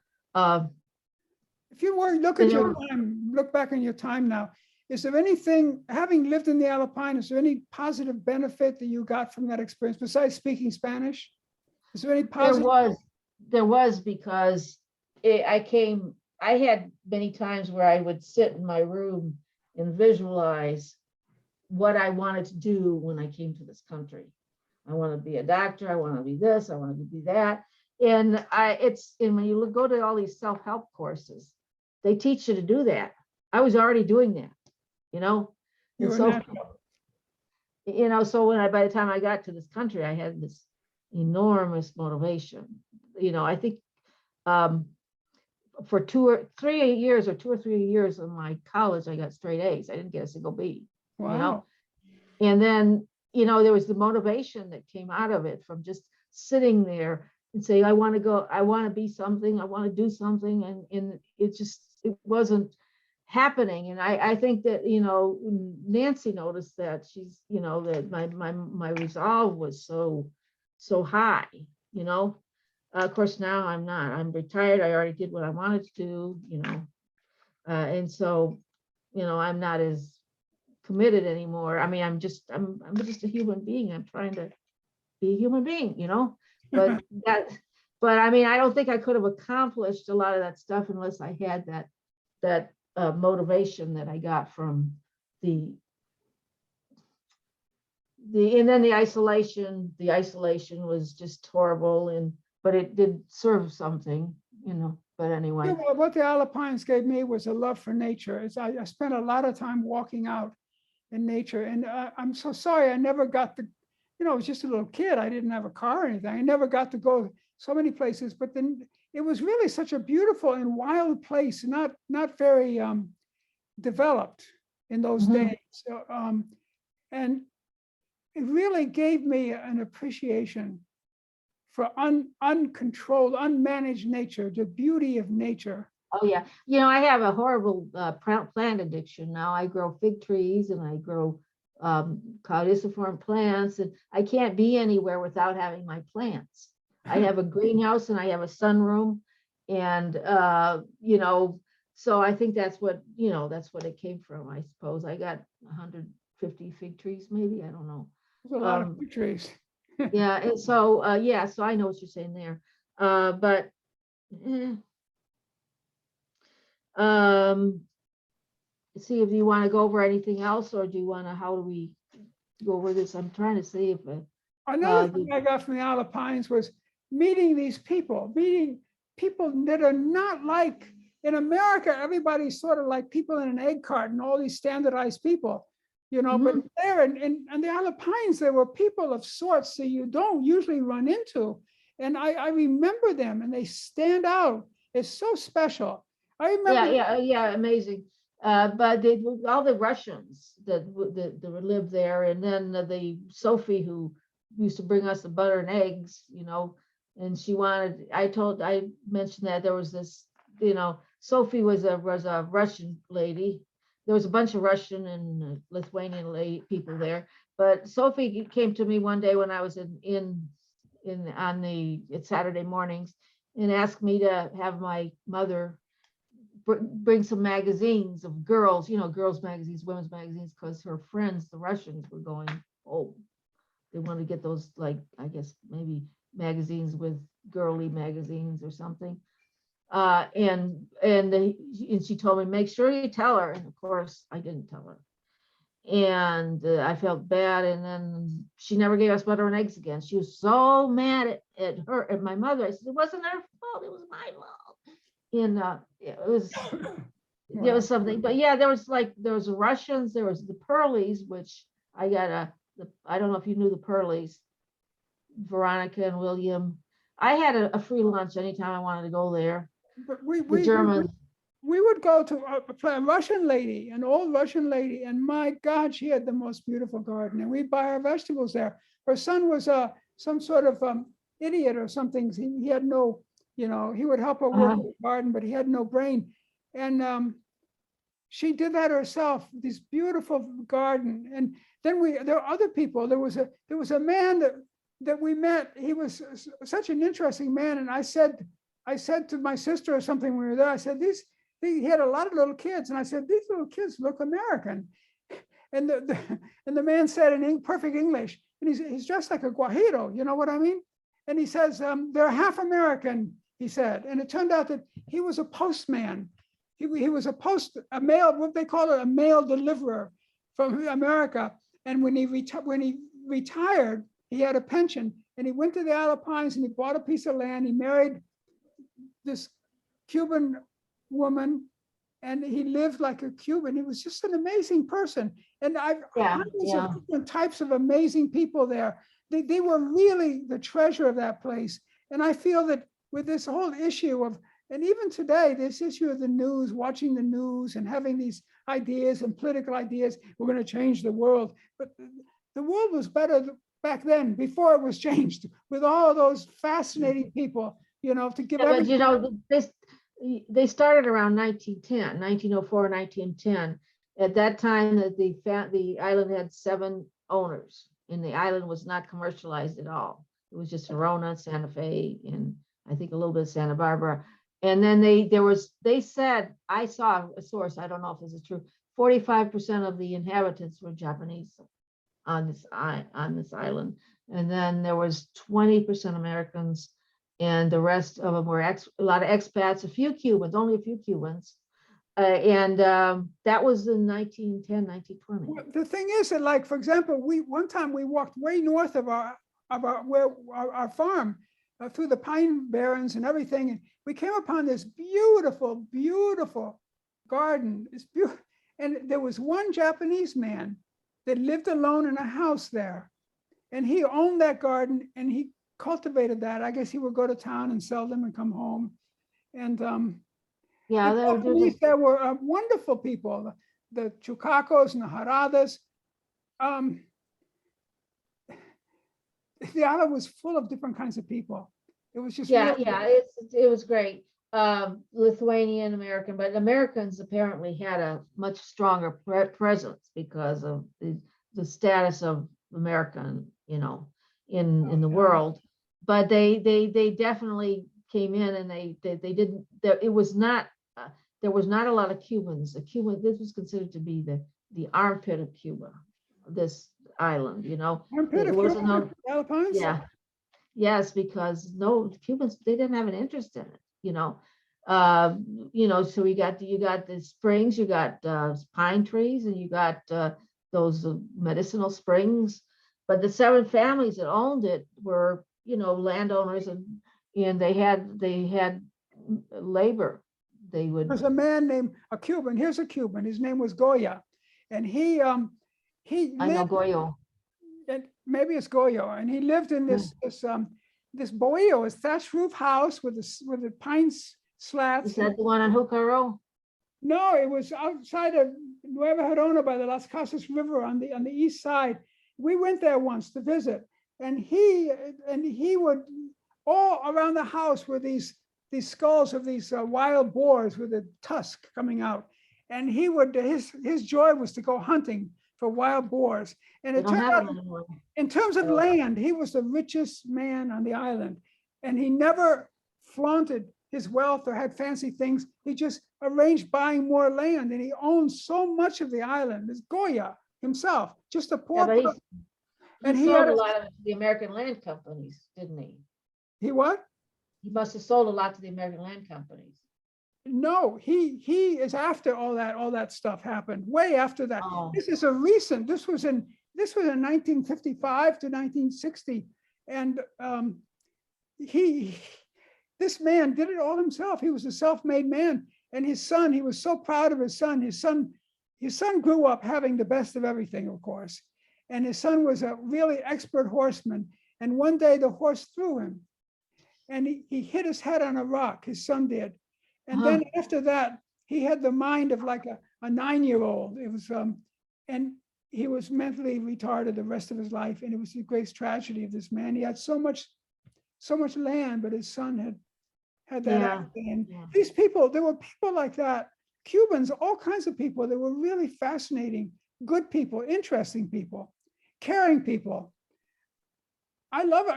If you were look at your time, look back on your time now, is there anything, having lived in the Alpine, is there any positive benefit that you got from that experience besides speaking Spanish? Is there any positive? There was because I had many times where I would sit in my room and visualize what I wanted to do when I came to this country. I want to be a doctor. I want to be this. I want to be that. And when you go to all these self-help courses, they teach you to do that. I was already doing that, you know. And so, you know, so by the time I got to this country, I had this enormous motivation. You know, I think for 2 or 3 years of my college, I got straight A's. I didn't get a single B. Wow. You know, and then, you know, there was the motivation that came out of it from just sitting there and say, I want to go, I want to be something, I want to do something. And it wasn't happening. And I think that, you know, Nancy noticed that. She's, you know, that my resolve was so high, you know. Of course, now I'm retired. I already did what I wanted to do, you know. And so, you know, I'm not as committed anymore. I mean, I'm just a human being. I'm trying to be a human being, you know. But I mean, I don't think I could have accomplished a lot of that stuff unless I had that motivation that I got from and then the isolation was just horrible, but it did serve something, you know. But anyway. Yeah, well, what the Alpines gave me was a love for nature. I spent a lot of time walking out in nature, and I'm so sorry I never got to, you know, I was just a little kid. I didn't have a car or anything. I never got to go so many places, but then it was really such a beautiful and wild place, not very developed in those days. And it really gave me an appreciation for uncontrolled, unmanaged nature, the beauty of nature. Oh yeah, you know, I have a horrible plant addiction now. I grow fig trees and I grow caudiciform plants, and I can't be anywhere without having my plants. I have a greenhouse and I have a sunroom, and you know, so I think that's what it came from. I suppose I got 150 fig trees, maybe, I don't know. There's a lot of fig trees. Yeah, and so yeah, so I know what you're saying there, but. See if you want to go over anything else, or do you want to, how do we go over this? I'm trying to see if another thing I got from the Alpines was meeting people that are not like in America. Everybody's sort of like people in an egg carton, all these standardized people, you know. But there and the Alpines, there were people of sorts that you don't usually run into, and I remember them, and they stand out. It's so special. I remember. Yeah, amazing. But all the Russians that lived there, and then the Sophie who used to bring us the butter and eggs, you know, and I mentioned that there was this, you know, Sophie was a Russian lady. There was a bunch of Russian and Lithuanian people there, but Sophie came to me one day when I was on Saturday mornings and asked me to have my mother bring some magazines of girls, girls magazines, women's magazines, because her friends, the Russians, were going, oh, they wanted to get those, like, I guess maybe magazines with girly magazines or something. And she told me, make sure you tell her. And of course, I didn't tell her. And I felt bad. And then she never gave us butter and eggs again. She was so mad at my mother. I said, it wasn't her fault. It was my fault. And it was something. But yeah, there was the Russians. There was the Pearlies, which I don't know if you knew the Pearlies, Veronica and William. I had a free lunch anytime I wanted to go there. But The Germans. we would go to a Russian lady, an old Russian lady, and my God, she had the most beautiful garden, and we'd buy our vegetables there. Her son was some sort of idiot or something. He had no, he would help her work the garden, but he had no brain. And she did that herself, this beautiful garden. And then there were other people. There was a man that we met. He was such an interesting man. And I said to my sister or something when we were there, I said, he had a lot of little kids. And I said, these little kids look American. And the man said in perfect English, and he's dressed like a guajiro, you know what I mean? And he says, they're half American, he said. And it turned out that he was a postman. He was a mail, what they call it, a mail deliverer from America. And when he retired, he had a pension, and he went to the Isle of Pines and he bought a piece of land. He married this Cuban woman, and he lived like a Cuban. He was just an amazing person. And I've hundreds of different types of amazing people there. They were really the treasure of that place. And I feel that with this whole issue of, and even today, this issue of the news, watching the news and having these ideas and political ideas, we're going to change the world. But the world was better back then, before it was changed, with all those fascinating people, to give everything. But they started around 1910, 1904, 1910. At that time, the island had 7 owners, and the island was not commercialized at all. It was just Verona, Santa Fe, and I think a little bit of Santa Barbara. And then they said, I saw a source, I don't know if this is true, 45% of the inhabitants were Japanese on this island. And then there was 20% Americans, and the rest of them were a lot of expats, a few Cubans, only a few Cubans. And that was in 1910, 1920. Well, the thing is that, like, for example, one time we walked way north of our farm, through the pine barrens and everything, and we came upon this beautiful, beautiful garden. It's beautiful. And there was one Japanese man that lived alone in a house there, and he owned that garden, and he cultivated that. I guess he would go to town and sell them and come home. And there were wonderful people, the Chukakos and the Haradas. The island was full of different kinds of people. It was just it was great. Lithuanian, American, but Americans apparently had a much stronger presence because of the status of American, in the world. But they definitely came in, and they didn't. There was not a lot of Cubans. This was considered to be the armpit of Cuba, this island. Armpit of Cuba, Philippines? Yeah. Yes, because Cubans, they didn't have an interest in it, so you got the springs, you got pine trees, and you got those medicinal springs. But the 7 families that owned it were, landowners, and they had labor. There's a man named a Cuban. Here's a Cuban. His name was Goya, and he I know Goyo. And maybe it's Goyo, and he lived in this bohío, a thatched roof house with the pine slats. Is that the one on Jucaro? No, it was outside of Nueva Gerona by the Las Casas River on the east side. We went there once to visit, and he would, all around the house were these skulls of these wild boars with a tusk coming out, and his joy was to go hunting for wild boars. And it turned out, in terms of land, he was the richest man on the island, and he never flaunted his wealth or had fancy things. He just arranged buying more land, and he owned so much of the island. It's Goya himself, just a Yeah, poor but person. he And he sold had a lot of the American land companies, didn't he? he what? He must have sold a lot to the American land companies. No, he is after all that stuff happened, way after that. Oh, This is a recent, this was in 1955 to 1960. And this man did it all himself. He was a self-made man. And his son, he was so proud of his son. His son grew up having the best of everything, of course. And his son was a really expert horseman. And one day the horse threw him, and he hit his head on a rock, his son did. And then after that, he had the mind of like a 9-year-old. It was, and he was mentally retarded the rest of his life. And it was the great tragedy of this man. He had so much land, but his son had that. yeah. And Yeah. these people, there were people like that, Cubans, all kinds of people. They were really fascinating, good people, interesting people, caring people. I love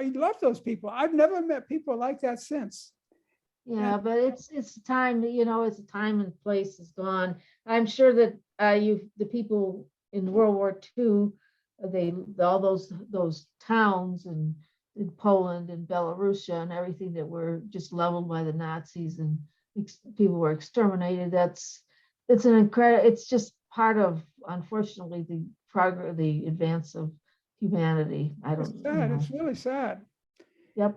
those people. I've never met people like that since. Yeah, but it's time, it's a time and place is gone. I'm sure that the people in World War II, all those towns and in Poland and Belarusia and everything that were just leveled by the Nazis and people were exterminated. It's just part of, unfortunately, the progress, the advance of humanity. It's sad. It's really sad. Yep.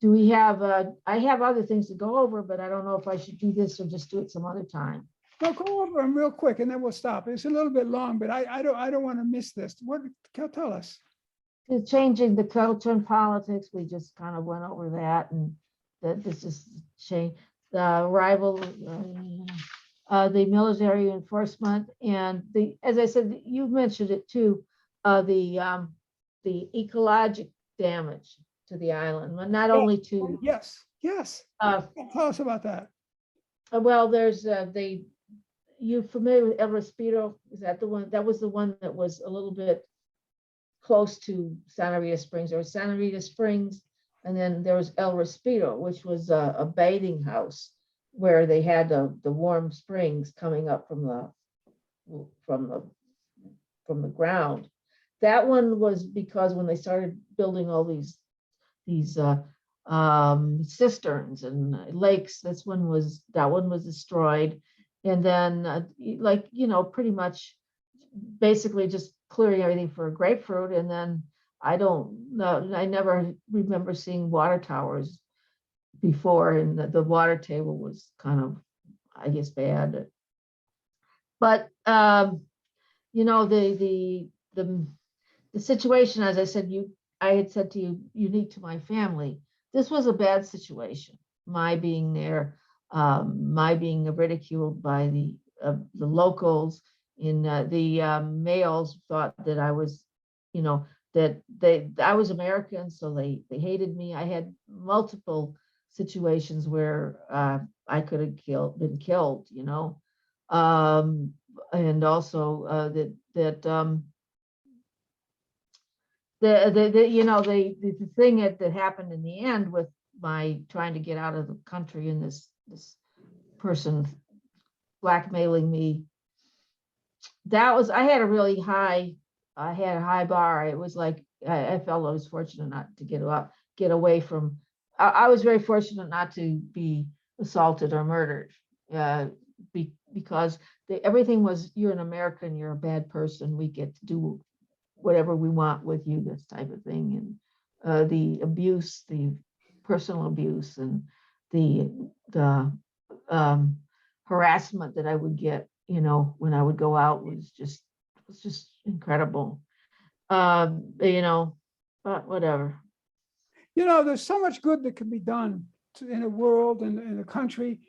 Do we have, I have other things to go over, but I don't know if I should do this or just do it some other time. No, go over them real quick and then we'll stop. It's a little bit long, but I don't want to miss this. What, tell us. Changing the culture and politics, we just kind of went over that, and that this is change the rival, the military enforcement, and as I said, you mentioned it too, the ecologic damage to the island, but not only to Yes. Tell us about that. well, there's you familiar with El Respiro? Is that the one? That was the one that was a little bit close to Santa Rita Springs. There was Santa Rita Springs, and then there was El Respiro, which was a bathing house where they had the warm springs coming up from the ground. That one was because when they started building all these cisterns and lakes, that one was destroyed, and then pretty much basically just clearing everything for grapefruit. And then I don't know, I never remember seeing water towers before, and the water table was kind of, I guess, bad. But the situation, as I said, I had said to you, unique to my family. This was a bad situation. My being there, my being ridiculed by the locals. The males thought that I was, I was American, so they hated me. I had multiple situations where I could have been killed, and also the thing that happened in the end with my trying to get out of the country, and this person blackmailing me, I had a high bar. It was like I felt I was fortunate not to get away from. I was very fortunate not to be assaulted or murdered, because everything was, you're an American, you're a bad person, we get to do whatever we want with you, this type of thing. And the abuse, the personal abuse, and the harassment that I would get, when I would go out was just incredible. But whatever. There's so much good that can be done in a world and in a country,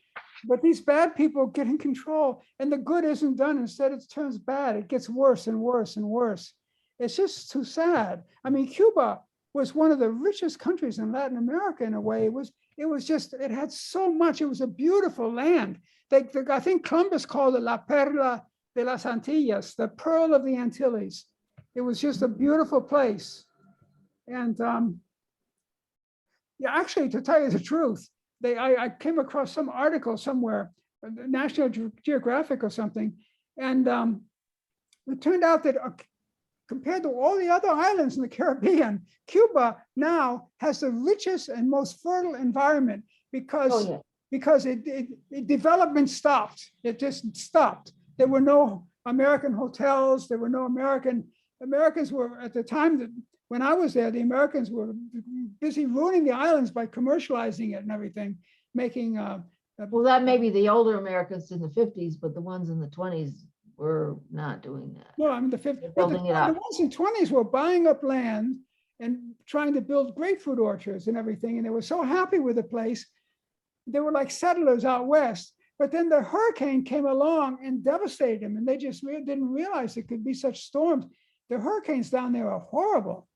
but these bad people get in control, and the good isn't done. Instead, it turns bad. It gets worse and worse and worse. It's just too sad. I mean, Cuba was one of the richest countries in Latin America in a way. It had so much. It was a beautiful land. I think Columbus called it La Perla de las Antillas, the pearl of the Antilles. It was just a beautiful place. And Yeah, actually, to tell you the truth, I came across some article somewhere, National Geographic or something, and it turned out that compared to all the other islands in the Caribbean, Cuba now has the richest and most fertile environment because yeah. development stopped. It just stopped. There were no American hotels. There were no Americans were at the time that when I was there, the Americans were busy ruining the islands by commercializing it and everything, making. Well, that may be the older Americans in the 50s, but the ones in the 20s were not doing that. No, I mean the 50s, but Building it the up. ones in 20s were buying up land and trying to build grapefruit orchards and everything. And they were so happy with the place. They were like settlers out west. But then the hurricane came along and devastated them. And they just didn't realize it could be such storms. The hurricanes down there are horrible.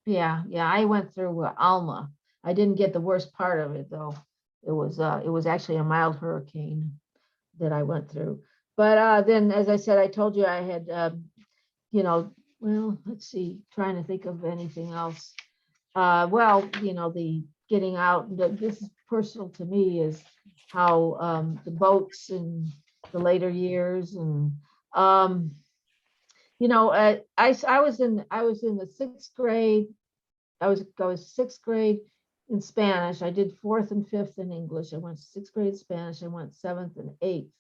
Yeah, I went through Alma. I didn't get the worst part of it though. It was actually a mild hurricane that I went through. But then, as I said, I told you I had, well, let's see, trying to think of anything else. Well, the getting out, this is personal to me, is how the boats in the later years, and I was in the sixth grade. I was sixth grade in Spanish. I did fourth and fifth in English. I went sixth grade Spanish. I went seventh and eighth,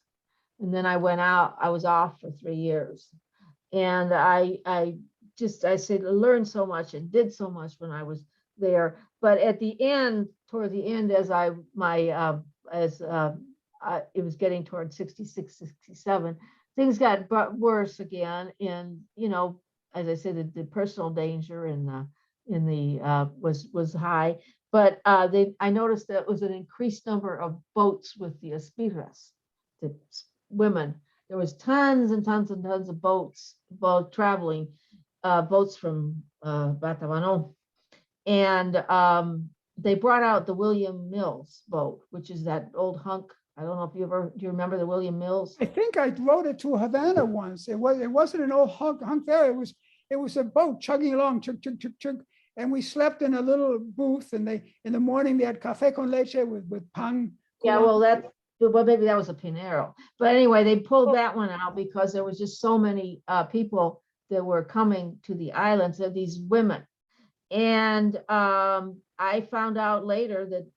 and then I went out. I was off for 3 years, and I said I learned so much and did so much when I was there. But at the end, toward the end, it was getting toward 66, 67, things got worse again. And as I said, the personal danger was high. But I noticed that it was an increased number of boats with the aspiras, the women. There was tons and tons and tons of boats traveling, boats from Batabanó. And they brought out the William Mills boat, which is that old hunk. I don't know if do you remember the William Mills? I think I rode it to Havana once. It wasn't an old hunk there. It was a boat chugging along, chug, chug, chug, chug. And we slept in a little booth, and in the morning they had café con leche with pan. Yeah, well, maybe that was a Pinero. But anyway, they pulled that one out because there was just so many people that were coming to the islands, of these women. And I found out later that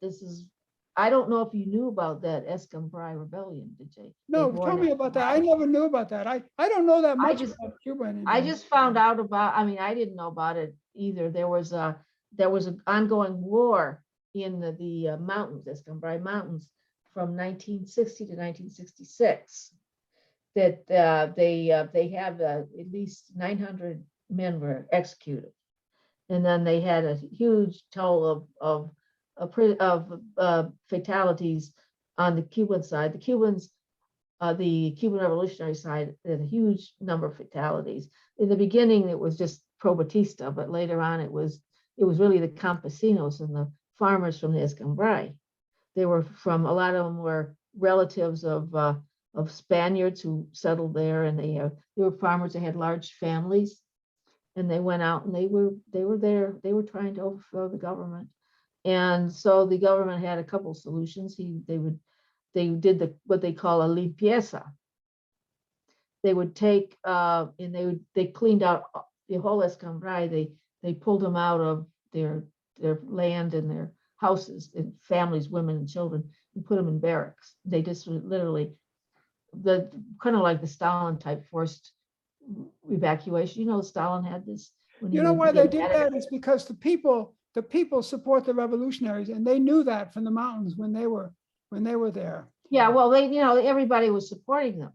I don't know if you knew about that Escambray rebellion, did you? No, tell me about that. I never knew about that. I don't know that much about Cuba anymore. I just found out about, I didn't know about it either. There was an ongoing war in the mountains, Escambray Mountains, from 1960 to 1966. That they have at least 900 men were executed, and then they had a huge toll of fatalities on the Cuban side. The Cubans, the Cuban revolutionary side, had a huge number of fatalities. In the beginning, it was just pro Batista, but later on, it was really the campesinos and the farmers from the Escambray. They were a lot of them were relatives of Spaniards who settled there, and they were farmers. They had large families, and they went out and they were there. They were trying to overthrow the government, and so the government had a couple solutions. They did what they call a limpieza. They would take and they cleaned out the whole Escambray. They pulled them out of their land and their houses, and families, women and children, and put them in barracks. They just literally, kind of like the Stalin type forced evacuation. Stalin had this. Why they did that is because the people support the revolutionaries, and they knew that from the mountains when they were there. Yeah, well, everybody was supporting them.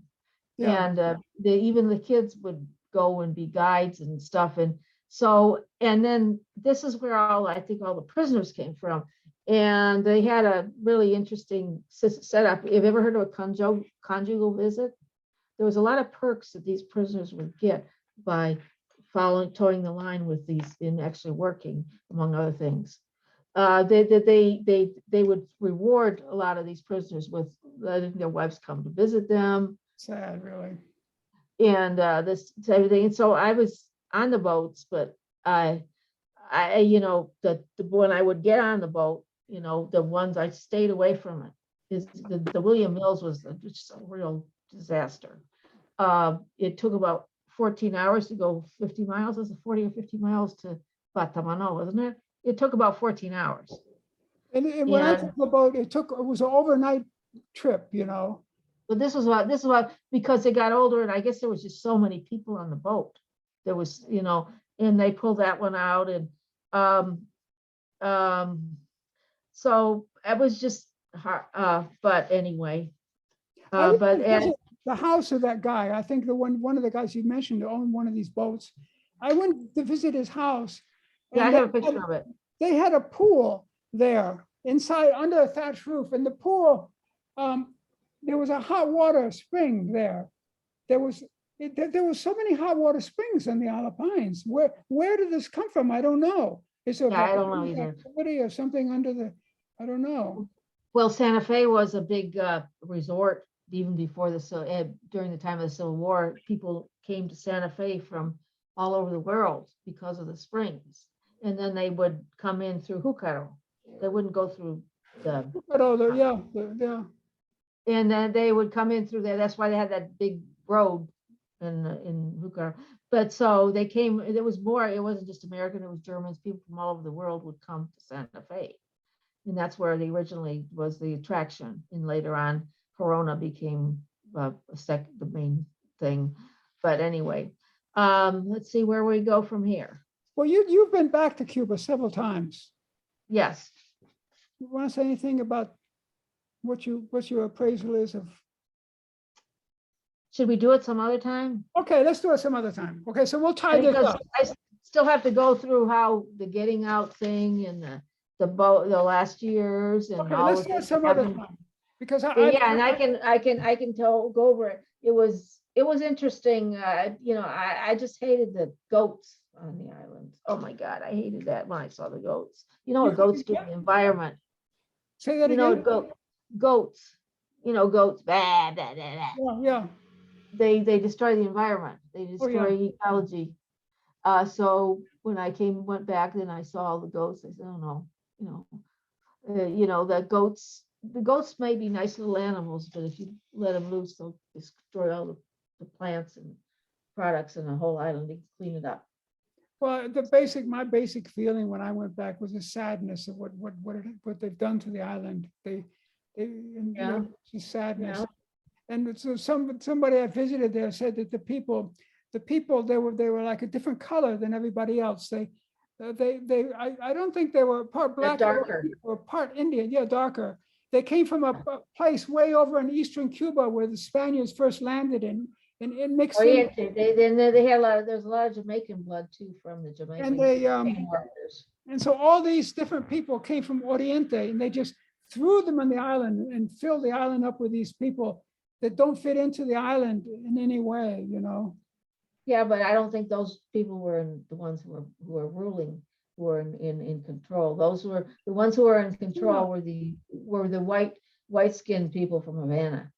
Yeah. And even the kids would go and be guides and stuff. And so, and then this is where I think all the prisoners came from. And they had a really interesting setup. Have you ever heard of a conjugal visit? There was a lot of perks that these prisoners would get by towing the line with these in actually working, among other things. They would reward a lot of these prisoners with letting their wives come to visit them. Sad, really. And this everything. And so I was on the boats, but when I would get on the boat, you know, the ones I stayed away from it. Is the William Mills was just a real disaster. It took about 14 hours to go 50 miles. Was it 40 or 50 miles to Batamano, wasn't it? It took about 14 hours. And when I And took the boat, it was an overnight trip, you know. but this was what because they got older, and I guess there was just so many people on the boat. There was, you know, and they pulled that one out, and so it was just hard. But anyway, I went but to visit the house of that guy. I think one of the guys you mentioned owned one of these boats. I went to visit his house. yeah, I and have a picture of it. they had a pool there inside under a thatched roof. And the pool, there was a hot water spring there. There was so many hot water springs on the Isle of Pines. Where did this come from? I don't know. Is there Yeah, I like don't know either. activity or something under the, I don't know. Well, Santa Fe was a big resort even before during the time of the Civil War. People came to Santa Fe from all over the world because of the springs. And then they would come in through Júcaro. They wouldn't go through the, But yeah, yeah. and then they would come in through there. That's why they had that big road in Júcaro. But so they came, there was more, it wasn't just American, it was Germans, people from all over the world would come to Santa Fe. And that's where they originally was the attraction. And later on, Corona became the main thing. But anyway, let's see where we go from here. Well, you've been back to Cuba several times. Yes. You want to say anything about what your appraisal is of? Should we do it some other time? Okay, let's do it some other time. Okay, so we'll tie this Because up. I still have to go through how the getting out thing and the boat, the last years and Okay, all let's of do it this some other happened. time. Because Yeah, and I can go over it. It was interesting. You know, I just hated the goats on the island. Oh my God, I hated that when I saw the goats. You know what goats do to the environment? Say that You know, again. goats. You know, goats. Blah, blah, blah, blah. Yeah. They destroy the environment. They destroy ecology. So when I went back, then I saw all the goats. I said, oh no, you know, the goats may be nice little animals, but if you let them loose, they'll destroy all the plants and products in the whole island. They can clean it up. Well, my basic feeling when I went back was a sadness of what they've done to the island. Just sadness. Yeah. And so somebody I visited there said that the people they were like a different color than everybody else. I don't think they were part black or part Indian. Yeah, darker. They came from a place way over in eastern Cuba where the Spaniards first landed in mixed in. They had there's a lot of Jamaican blood too from the Jamaican. And so all these different people came from Oriente, and they just threw them on the island and filled the island up with these people that don't fit into the island in any way, you know. Yeah, but I don't think those people were the ones who were ruling, who were in control. Those were the ones who were in control were the white skinned people from Havana.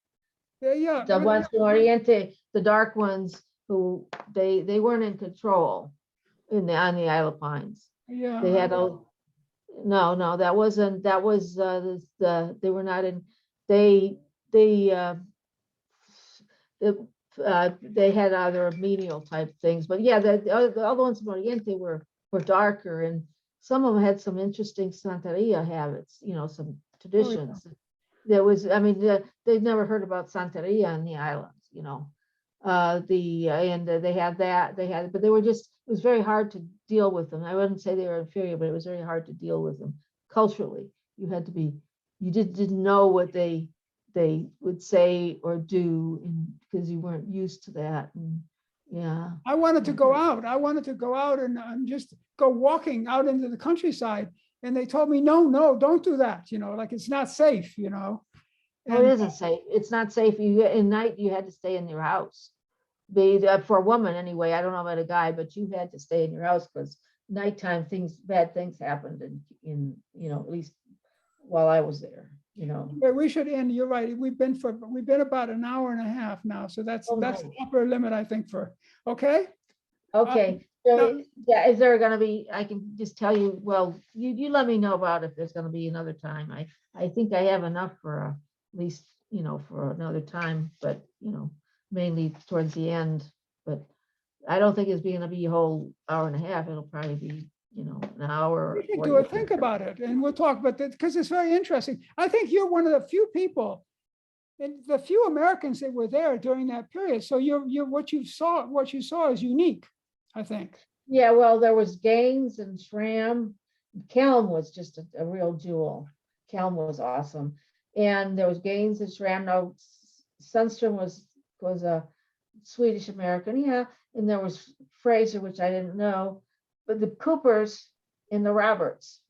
Yeah. The ones from Oriente, the dark ones who they weren't in control on the Isle of Pines. Yeah. They had no, that was they were not in, they had other menial type things, but yeah, the other ones from Oriente were darker, and some of them had some interesting Santeria habits, you know, some traditions. There was, I mean, they've never heard about Santeria on the islands, you know. And they had that, but they were just, it was very hard to deal with them. I wouldn't say they were inferior, but it was very hard to deal with them culturally. You had to be, you didn't know what they would say or do, because you weren't used to that. And yeah, I wanted to go out. And just go walking out into the countryside. And they told me, no, don't do that. You know, like it's not safe, you know. Well, it isn't safe. It's not safe. In night, you had to stay in your house. For a woman anyway, I don't know about a guy, but you had to stay in your house because nighttime bad things happened in, you know, at least while I was there, you know. But we should end, you're right. We've been about an hour and a half now. So that's the upper limit, I think, okay? Okay. So, yeah, is there gonna be, I can just tell you, well, you let me know about if there's gonna be another time. I think I have enough for at least, for another time, but, mainly towards the end. But I don't think it's gonna be a whole hour and a half. It'll probably be, an hour or We can 40 do it. Think about it, and we'll talk about that because it's very interesting. I think you're one of the few people, and the few Americans that were there during that period. So you're what you saw is unique, I think. Yeah, well, there was Gaines and Schramm. Kelm was just a real jewel. Kelm was awesome. And there was Gaines and Schramm. Now, Sundstrom was a Swedish American, yeah. And there was Fraser, which I didn't know. But the Coopers and the Roberts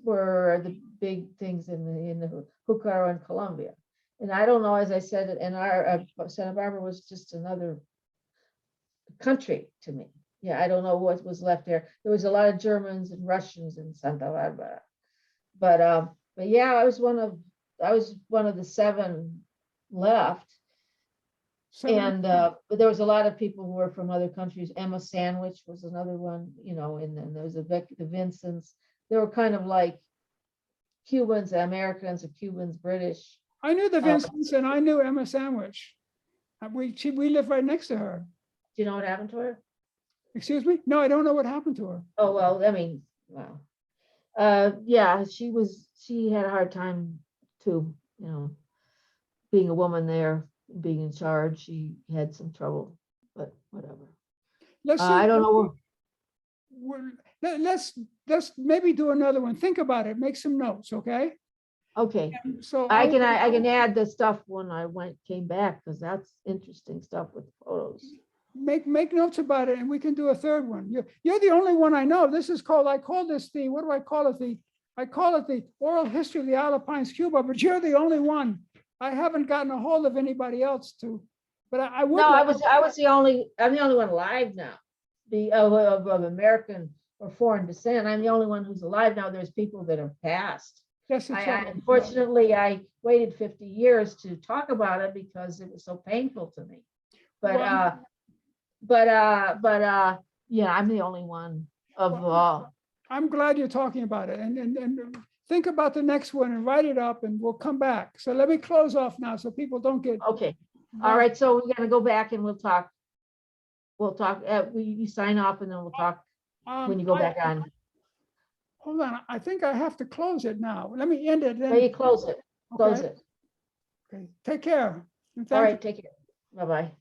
were the big things in the Júcar and Colombia. And I don't know, as I said, and our Santa Barbara was just another country to me. Yeah, I don't know what was left there. There was a lot of Germans and Russians in Santa Barbara. But yeah, I was one of the 7 left. And but there was a lot of people who were from other countries. Emma Sandwich was another one, and then there was the Vincents. They were kind of like Cubans, Americans, or Cubans, British. I knew the Vincents and I knew Emma Sandwich. We lived right next to her. Do you know what happened to her? Excuse me? No, I don't know what happened to her. Oh, well, I mean, wow. Yeah, she had a hard time too, being a woman there, being in charge. She had some trouble, but whatever. I don't know. Let's maybe do another one. Think about it. Make some notes, okay? Okay. So I can add the stuff when I came back, because that's interesting stuff with photos. make notes about it, and we can do a third one. You're the only one I know. This is called, I call this the, what do I call it? I call it the oral history of the Isle of Pines, Cuba, but you're the only one. I haven't gotten a hold of anybody else to, but I would. No, I'm the only one alive now. Of American or foreign descent. I'm the only one who's alive now. There's people that have passed. Yes, Unfortunately, I waited 50 years to talk about it because it was so painful to me. But yeah, I'm the only one of. I'm glad you're talking about it, and think about the next one and write it up, and we'll come back. So let me close off now so people don't get. Okay. All right. So we're gonna go back and we'll talk. You sign off and then we'll talk when you go back on. Hold on. I think I have to close it now. Let me end it. Then you close it. Close it. Okay. Take care. All right. Take care. Bye-bye.